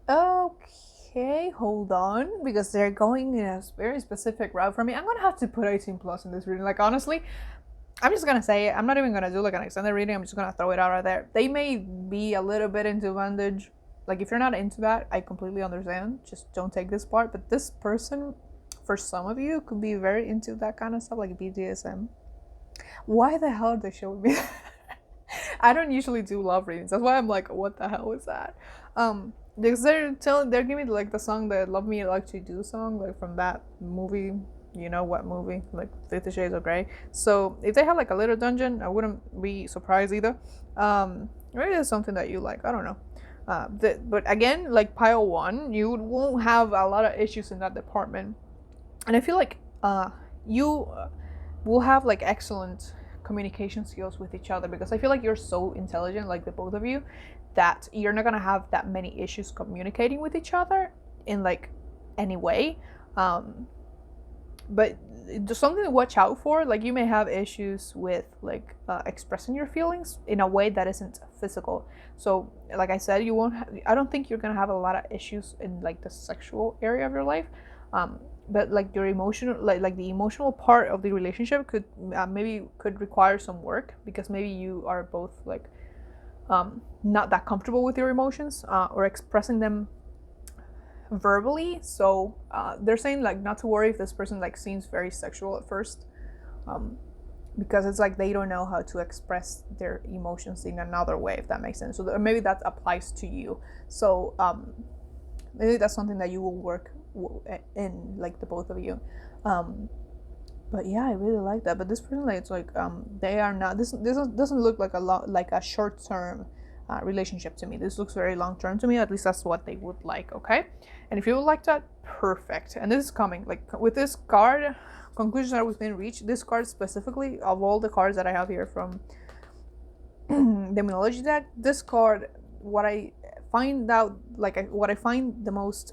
Speaker 1: Okay. Okay, hold on, because they're going in a very specific route for me. I'm gonna have to put 18 plus in this reading. Like, honestly, I'm just gonna say it. I'm not even gonna do like an extended reading. I'm just gonna throw it out right there. They may be a little bit into bondage. Like, if you're not into that, I completely understand. Just don't take this part. But this person, for some of you, could be very into that kind of stuff, like BDSM. Why the hell are they showing me that? I don't usually do love readings. That's why I'm like, what the hell is that? Because they're giving me like the song, the "Love Me Like You Do" song, like from that movie. You know what movie? Like 50 Shades of Grey. So if they have like a little dungeon, I wouldn't be surprised either. Maybe it's something that you like. I don't know. But again, like pile one, you won't have a lot of issues in that department, and I feel like you will have like excellent communication skills with each other, because I feel like you're so intelligent, like the both of you, that you're not gonna have that many issues communicating with each other in like any way. But just something to watch out for. Like, you may have issues with like expressing your feelings in a way that isn't physical. So like I said, you won't I don't think you're gonna have a lot of issues in like the sexual area of your life. But like your emotional, like the emotional part of the relationship could maybe could require some work, because maybe you are both like not that comfortable with your emotions or expressing them verbally. So they're saying like not to worry if this person like seems very sexual at first, because it's like they don't know how to express their emotions in another way, if that makes sense. So maybe that applies to you. So maybe that's something that you will work in, like the both of you. But yeah, I really like that. But this person, like, it's like they are not, this doesn't look like a short-term relationship to me. This looks very long-term to me. At least that's what they would like. Okay, and if you would like that, perfect. And this is coming like with this card, conclusions are within reach. This card specifically, of all the cards that I have here from the mythology deck, this card, what I find out, like what I find the most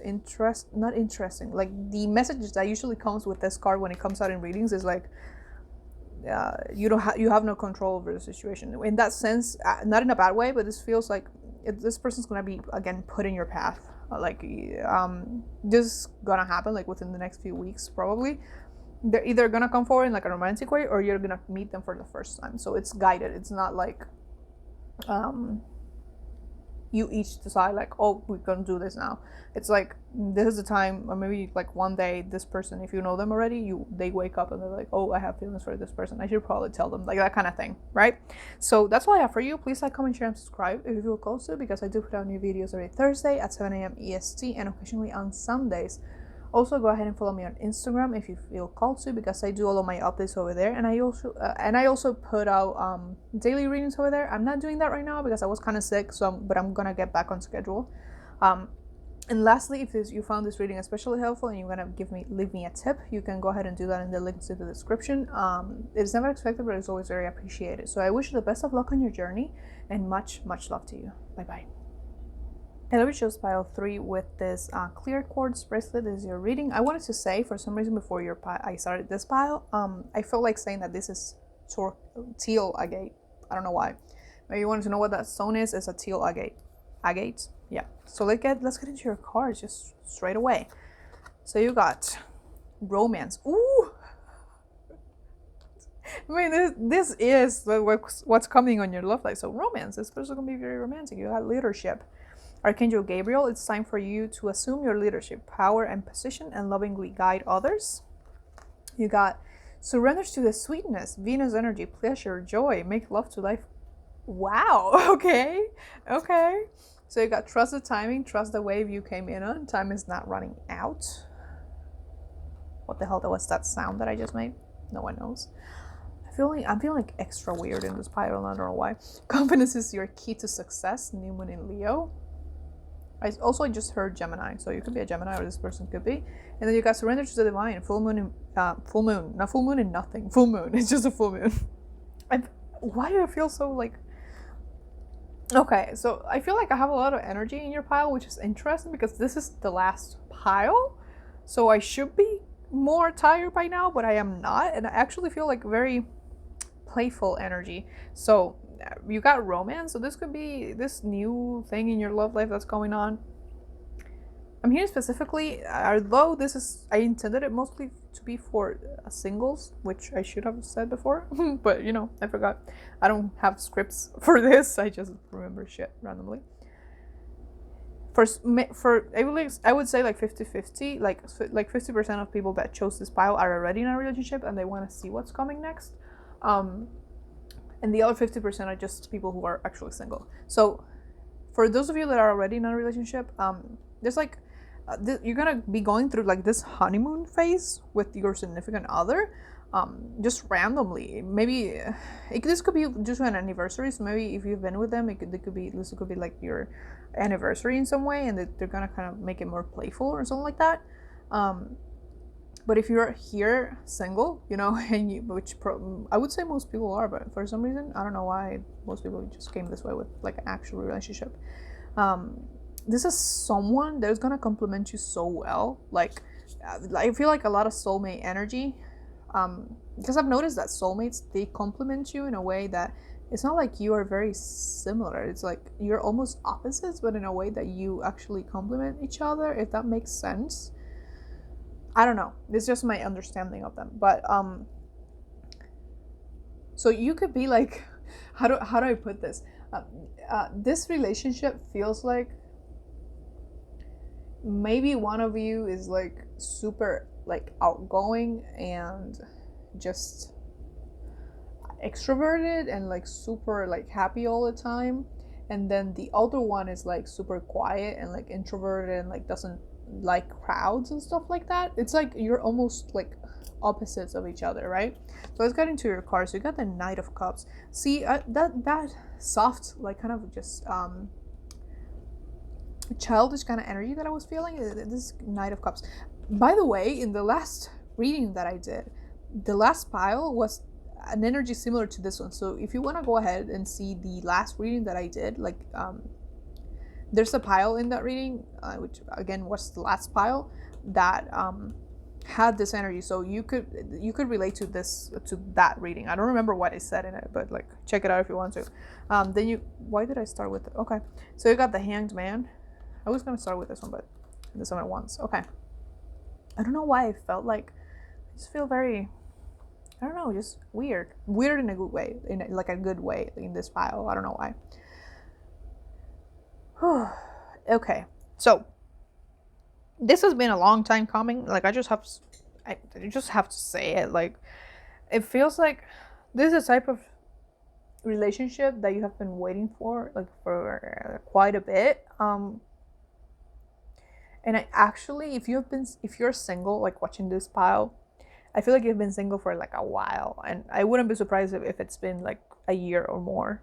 Speaker 1: not interesting, like the messages that usually comes with this card when it comes out in readings is like you have no control over the situation. In that sense, not in a bad way, but this feels like this person's gonna be again put in your path. This is gonna happen like within the next few weeks probably. They're either gonna come forward in like a romantic way, or you're gonna meet them for the first time. So it's guided. It's not like you each decide like, oh, we're gonna do this now. It's like, this is the time, or maybe like one day this person, if you know them already, they wake up and they're like, oh, I have feelings for this person, I should probably tell them, like that kind of thing, right? So that's all I have for you. Please like, comment, share, and subscribe if you feel close to, because I do put out new videos every Thursday at 7 a.m. EST and occasionally on Sundays. Also, go ahead and follow me on Instagram if you feel called to, because I do all of my updates over there, and I also put out daily readings over there. I'm not doing that right now because I was kind of sick, but I'm gonna get back on schedule. And lastly, if you found this reading especially helpful and you're gonna leave me a tip, you can go ahead and do that in the links in the description. It's never expected, but it's always very appreciated. So I wish you the best of luck on your journey, and much love to you. Bye bye. And we chose pile 3 with this clear quartz bracelet. This is your reading. I wanted to say, for some reason, before I started this pile, I felt like saying that this is teal agate. I don't know why. Maybe you wanted to know what that stone is. It's a teal agate. Agate? Yeah. So let's get into your cards just straight away. So you got romance. Ooh! I mean, this is what's coming on your love life. So romance. This person can be very romantic. You got leadership. Archangel Gabriel, it's time for you to assume your leadership, power, and position, and lovingly guide others. You got surrenders to the sweetness, Venus energy, pleasure, joy, make love to life. Wow, okay. So you got trust the timing, trust the wave you came in on, time is not running out. What the hell was that sound that I just made? No one knows. I'm feeling like extra weird in this pile, I don't know why. Confidence is your key to success, new moon in Leo. I just heard Gemini, so you could be a Gemini, or this person could be. And then you got surrender to the divine, full moon, not full moon and nothing. Full moon, it's just a full moon. Why do I feel so like? Okay, so I feel like I have a lot of energy in your pile, which is interesting because this is the last pile. So I should be more tired by now, but I am not, and I actually feel like very playful energy. So you got romance, so this could be this new thing in your love life that's going on. I'm here specifically, although I intended it mostly to be for singles, which I should have said before, but you know, I forgot. I don't have scripts for this. I just remember shit randomly. For I would say like 50-50, like 50% of people that chose this pile are already in a relationship and they want to see what's coming next. And the other 50% are just people who are actually single. So for those of you that are already in a relationship, there's like you're gonna be going through like this honeymoon phase with your significant other, just randomly. Maybe this could be just an anniversary. So maybe if you've been with them, this could be like your anniversary in some way, and they're gonna kind of make it more playful or something like that. But if you're here single, you know, and I would say most people are, but for some reason I don't know why most people just came this way with like an actual relationship. This is someone that's gonna complement you so well. Like I feel like a lot of soulmate energy, because I've noticed that soulmates, they complement you in a way that it's not like you are very similar. It's like you're almost opposites, but in a way that you actually complement each other, if that makes sense. I don't know. It's just my understanding of them. But so you could be like, how do I put this? This relationship feels like maybe one of you is like super like outgoing and just extroverted and like super like happy all the time, and then the other one is like super quiet and like introverted and like doesn't like crowds and stuff like that. It's like you're almost like opposites of each other, right? So let's get into your cards. You got the Knight of Cups. See, that soft, like kind of just childish kind of energy that I was feeling, this Knight of Cups. By the way, in the last reading that I did, the last pile was an energy similar to this one. So if you want to go ahead and see the last reading that I did, like there's a pile in that reading, which again was the last pile that had this energy. So you could relate to that reading. I don't remember what I said in it, but like check it out if you want to. Then why did I start with it? Okay, so you got the Hanged Man. I was gonna start with this one, but this one at once. Okay, I don't know why I felt like I just feel very, I don't know, just weird in a good way, in like a good way in this pile. I don't know why. Okay, so this has been a long time coming. Like I just have to say it. Like it feels like this is a type of relationship that you have been waiting for, like for quite a bit. And I actually, if you're single, like watching this pile, I feel like you've been single for like a while, and I wouldn't be surprised if it's been like a year or more,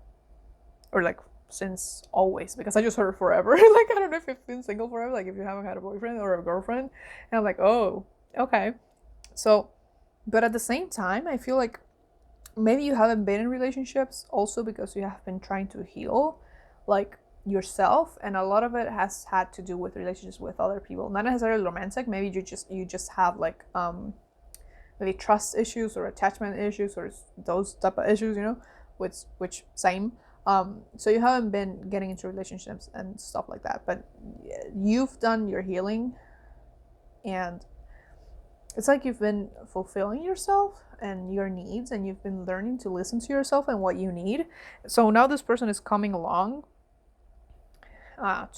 Speaker 1: or like since always, because I just heard forever. Like I don't know if you've been single forever, like if you haven't had a boyfriend or a girlfriend, and I'm like, oh, okay. So, but at the same time, I feel like maybe you haven't been in relationships also because you have been trying to heal, like yourself, and a lot of it has had to do with relationships with other people, not necessarily romantic. Maybe you just have like maybe trust issues or attachment issues or those type of issues, you know, which same. So you haven't been getting into relationships and stuff like that, but you've done your healing, and it's like you've been fulfilling yourself and your needs, and you've been learning to listen to yourself and what you need. So now this person is coming along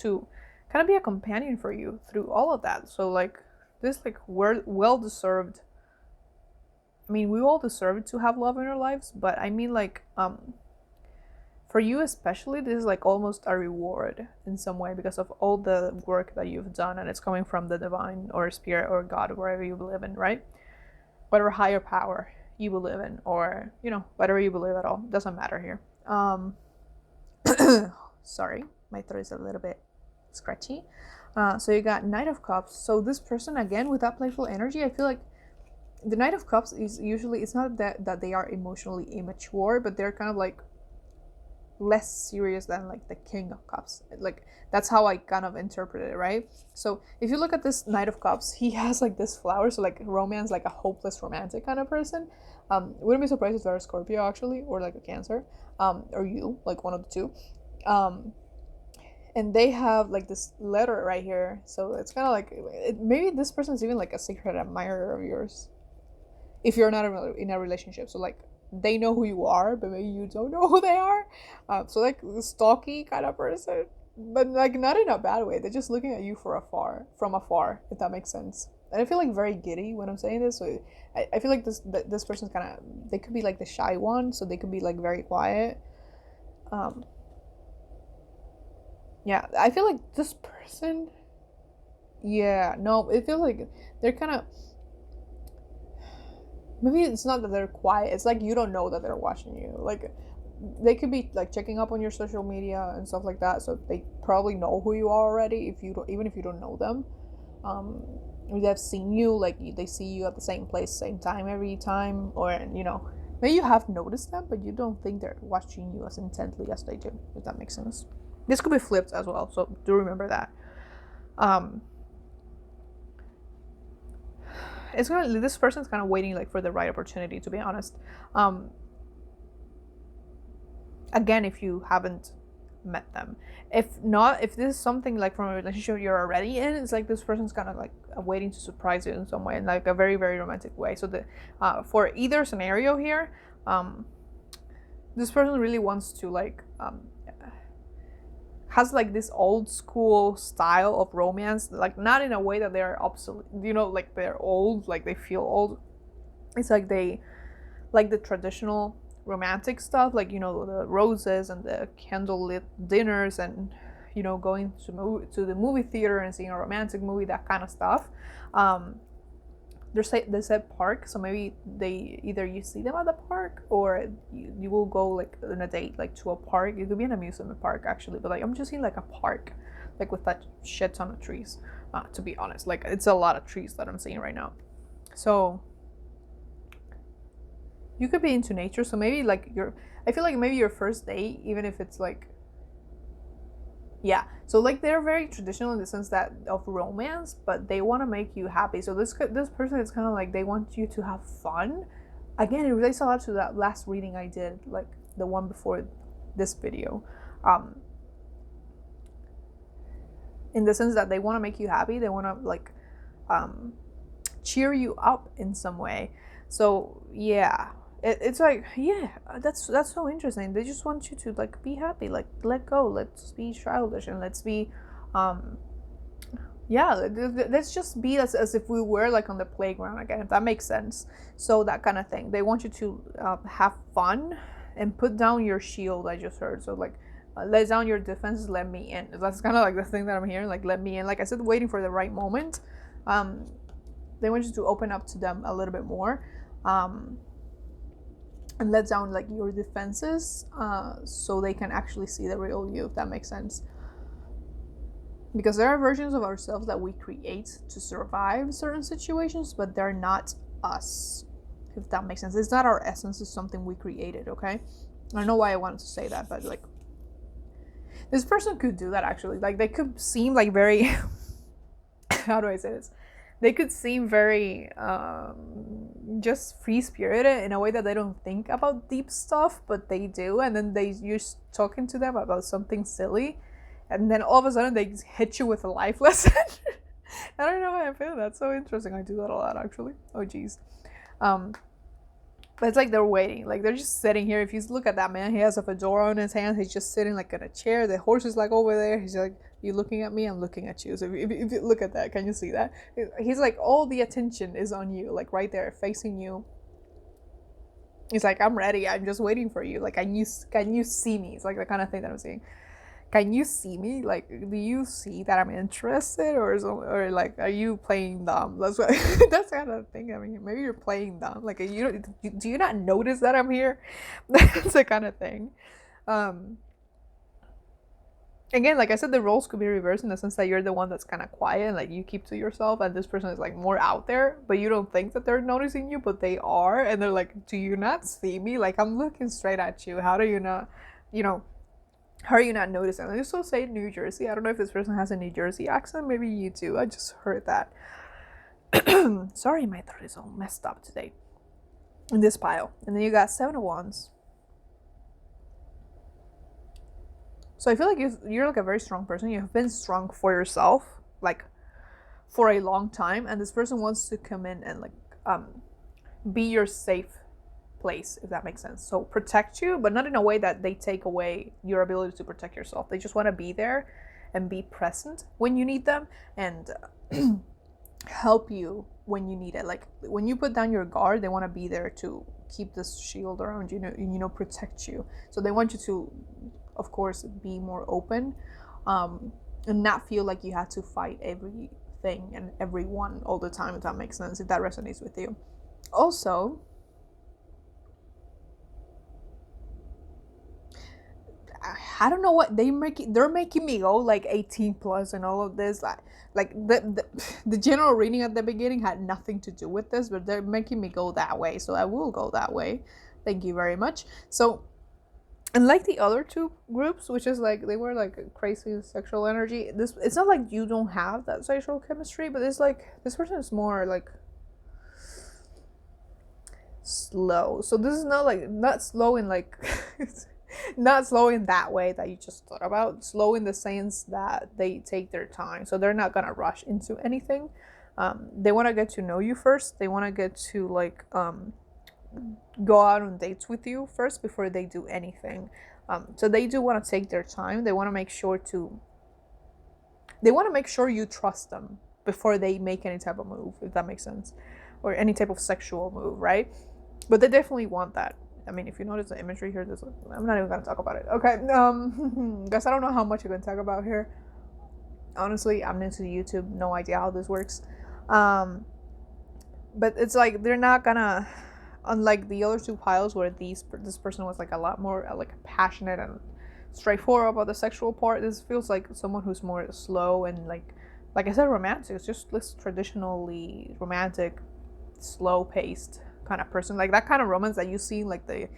Speaker 1: to kind of be a companion for you through all of that. So like this, like well deserved. I mean, we all deserve to have love in our lives, but I mean like for you especially, this is like almost a reward in some way because of all the work that you've done, and it's coming from the divine or spirit or God, wherever you believe in, right? Whatever higher power you believe in, or you know, whatever you believe at all, doesn't matter here. Sorry, my throat is a little bit scratchy. So you got Knight of Cups. So this person, again, with that playful energy, I feel like the Knight of Cups is usually, it's not that they are emotionally immature, but they're kind of like less serious than like the King of Cups. Like that's how I kind of interpret it, right? So if you look at this Knight of Cups, he has like this flower, so like romance, like a hopeless romantic kind of person. Wouldn't be surprised if they're a Scorpio actually, or like a Cancer, or you, like one of the two. and they have like this letter right here. So it's kind of like maybe this person is even like a secret admirer of yours if you're not in a relationship. So like they know who you are, but maybe you don't know who they are. So like the stalky kind of person, but like not in a bad way. They're just looking at you from afar, if that makes sense. And I feel like very giddy when I'm saying this. So I feel like this person's kind of, they could be like the shy one, so they could be like very quiet. Yeah, I feel like this person. Yeah, no, it feels like they're kind of, maybe it's not that they're quiet, it's like you don't know that they're watching you. Like they could be like checking up on your social media and stuff like that, so they probably know who you are already, if you don't, even if you don't know them. They've seen you, like they see you at the same place, same time every time, or maybe you have noticed them, but you don't think they're watching you as intently as they do, if that makes sense. This could be flipped as well, so do remember that. This person's kind of waiting like for the right opportunity, to be honest. Again, if you haven't met them, if not, if this is something like from a relationship you're already in, it's like this person's kind of like waiting to surprise you in some way, in like a very, very romantic way. So for either scenario here, this person really wants to like has like this old school style of romance, like not in a way that they're obsolete, like they're old, like they feel old. It's like they like the traditional romantic stuff, like the roses and the candlelit dinners, and going to the movie theater and seeing a romantic movie, that kind of stuff. They said park, so maybe either you see them at the park, or you will go like on a date, like to a park. It could be an amusement park actually, but like I'm just seeing like a park, like with that shit ton of trees. To be honest, like it's a lot of trees that I'm seeing right now. So you could be into nature. So maybe like I feel like maybe your first date, even if it's like, yeah, so like they're very traditional in the sense that of romance, but they want to make you happy. So this person is kind of like they want you to have fun. Again, it relates a lot to that last reading I did, like the one before this video, in the sense that they want to make you happy. They want to like cheer you up in some way. So yeah, it's like, yeah, that's so interesting. They just want you to like be happy, like let go, let's be childish, and let's be yeah, let's just be as if we were like on the playground again, if that makes sense. So that kind of thing. They want you to have fun and put down your shield, I just heard. So like let down your defenses, let me in. That's kind of like the thing that I'm hearing, like let me in. Like I said, waiting for the right moment. They want you to open up to them a little bit more, and let down like your defenses, so they can actually see the real you, if that makes sense. Because there are versions of ourselves that we create to survive certain situations, but they're not us, if that makes sense. It's not our essence, it's something we created, okay? I don't know why I wanted to say that, but like this person could do that actually. Like they could seem like very how do I say this? They could seem very just free-spirited in a way that they don't think about deep stuff, but they do. And then you're talking to them about something silly, and then all of a sudden they hit you with a life lesson. I don't know why I feel that's so interesting. I do that a lot actually. Oh geez. But it's like they're waiting, like they're just sitting here. If you look at that man, he has a fedora on his hands. He's just sitting like in a chair. The horse is like over there. He's like, you looking at me, I'm looking at you. So if you look at that, can you see that? He's like, all the attention is on you, like right there facing you. He's like, I'm ready, I'm just waiting for you. Like, can you see me? It's like the kind of thing that I'm saying. Can you see me? Like, do you see that I'm interested, or like, are you playing dumb? That's what that's kind of thing. I mean, maybe you're playing dumb. Like, do you not notice that I'm here? That's the kind of thing. Again, like I said, the roles could be reversed in the sense that you're the one that's kind of quiet and like you keep to yourself, and this person is like more out there, but you don't think that they're noticing you, but they are, and they're like, do you not see me? Like, I'm looking straight at you. How do you not, how are you not noticing? I also say New Jersey. I don't know if this person has a New Jersey accent. Maybe you do. I just heard that. Sorry, my throat is all messed up today. In this pile. And then you got 7 of Wands. So I feel like you're like a very strong person. You've been strong for yourself, like for a long time, and this person wants to come in and like be your safe place, if that makes sense. So protect you, but not in a way that they take away your ability to protect yourself. They just want to be there and be present when you need them, and help you when you need it. Like when you put down your guard, they want to be there to keep this shield around you, protect you. So they want you to, of course, be more open, and not feel like you have to fight everything and everyone all the time, if that makes sense, if that resonates with you. Also, I don't know what they're making me go like 18 plus and all of this. Like the general reading at the beginning had nothing to do with this, but they're making me go that way, so I will go that way. Thank you very much. So, and like the other two groups, which is like they were like crazy sexual energy, it's not like you don't have that sexual chemistry, but it's like this person is more like slow. So this is not slow in like not slow in that way that you just thought about. Slow in the sense that they take their time, so they're not gonna rush into anything. They want to get to know you first. They want to get to like go out on dates with you first before they do anything. So they do want to take their time. They want to make sure you trust them before they make any type of move, if that makes sense, or any type of sexual move, right? But they definitely want that. I mean, if you notice the imagery here, I'm not even gonna talk about it. Okay, guess I don't know how much you can talk about here. Honestly, I'm new to YouTube, no idea how this works. But it's like they're not gonna, unlike the other two piles where this person was like a lot more like passionate and straightforward about the sexual part. This feels like someone who's more slow and like I said, romantic. It's just this traditionally romantic, slow paced kind of person, like that kind of romance that you see in like the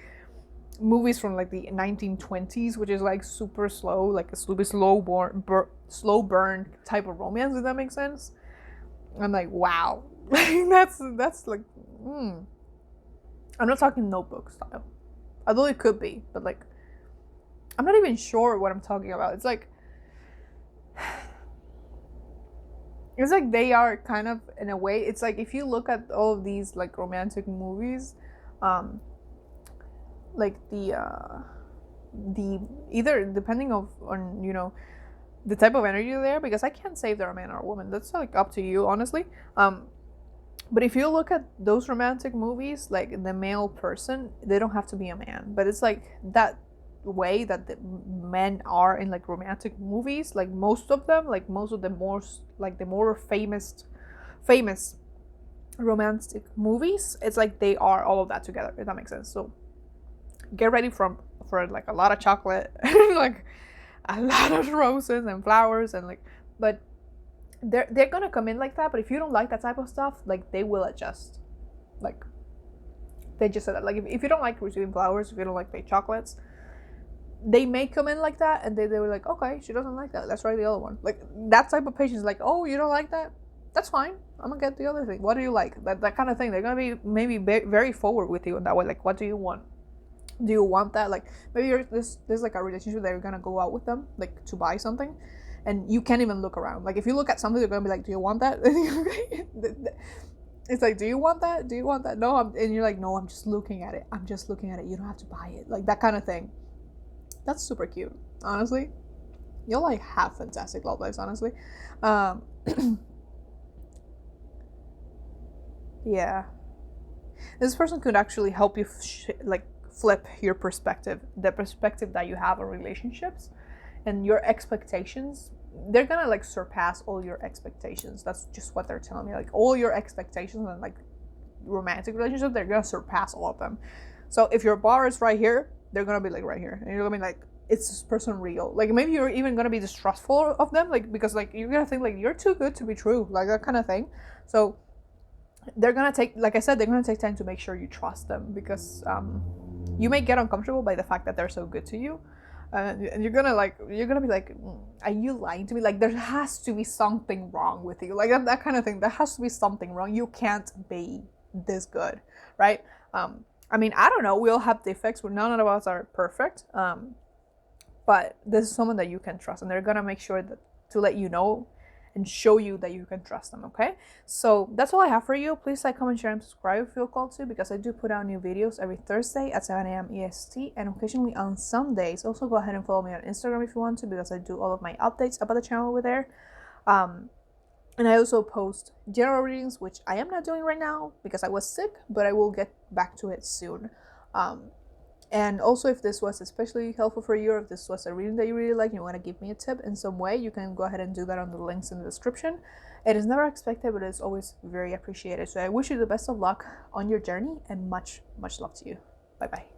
Speaker 1: movies from like the 1920s, which is like super slow, like a slow burn type of romance, if that makes sense. I'm like, wow. that's like I'm not talking Notebook style, although it could be, but like I'm not even sure what I'm talking about. It's like they are kind of, in a way, it's like if you look at all of these like romantic movies, like the either depending on the type of energy there, because I can't say if they're a man or a woman. That's like up to you, honestly. But if you look at those romantic movies, like the male person, they don't have to be a man, but it's like that way that the men are in like romantic movies, like most of the more famous romantic movies, it's like they are all of that together, if that makes sense. So get ready for like a lot of chocolate like a lot of roses and flowers and like, but they're gonna come in like that. But if you don't like that type of stuff, like they will adjust. Like they just said that, like if you don't like receiving flowers, if you don't like fake chocolates, they may come in like that, and they were like, okay, she doesn't like that, let's try the other one. Like that type of patience, like, oh, you don't like that, that's fine, I'm gonna get the other thing. What do you like? That kind of thing. They're gonna be maybe very forward with you in that way. Like, what do you want? Do you want that? Like maybe there's like a relationship that you're gonna go out with them, like to buy something, and you can't even look around. Like if you look at something, they're gonna be like, do you want that? It's like, do you want that? Do you want that? No. And you're like, no, I'm just looking at it. You don't have to buy it. Like that kind of thing. That's super cute, honestly. You'll like have fantastic love lives, honestly. Yeah, this person could actually help you like flip your perspective, the perspective that you have on relationships and your expectations. They're gonna like surpass all your expectations. That's just what they're telling me. Like all your expectations and like romantic relationships, they're gonna surpass all of them. So if your bar is right here, they're gonna be like right here, and you're gonna be like, is this person real? Like maybe you're even gonna be distrustful of them, like because like you're gonna think like you're too good to be true, like that kind of thing. So they're gonna take, like I said, they're gonna take time to make sure you trust them, because you may get uncomfortable by the fact that they're so good to you, and you're gonna be like, are you lying to me? Like there has to be something wrong with you, like that kind of thing. There has to be something wrong. You can't be this good, right? I mean, I don't know. We all have defects. None of us are perfect. but this is someone that you can trust, and they're gonna make sure that to let you know and show you that you can trust them. Okay, so that's all I have for you. Please like, comment, share, and subscribe if you feel called to, because I do put out new videos every Thursday at 7 a.m. EST and occasionally on Sundays. Also, go ahead and follow me on Instagram if you want to, because I do all of my updates about the channel over there. And I also post general readings, which I am not doing right now because I was sick, but I will get back to it soon. And also, if this was especially helpful for you, or if this was a reading that you really like and you want to give me a tip in some way, you can go ahead and do that on the links in the description. It is never expected, but it's always very appreciated. So I wish you the best of luck on your journey, and much, much love to you. Bye-bye.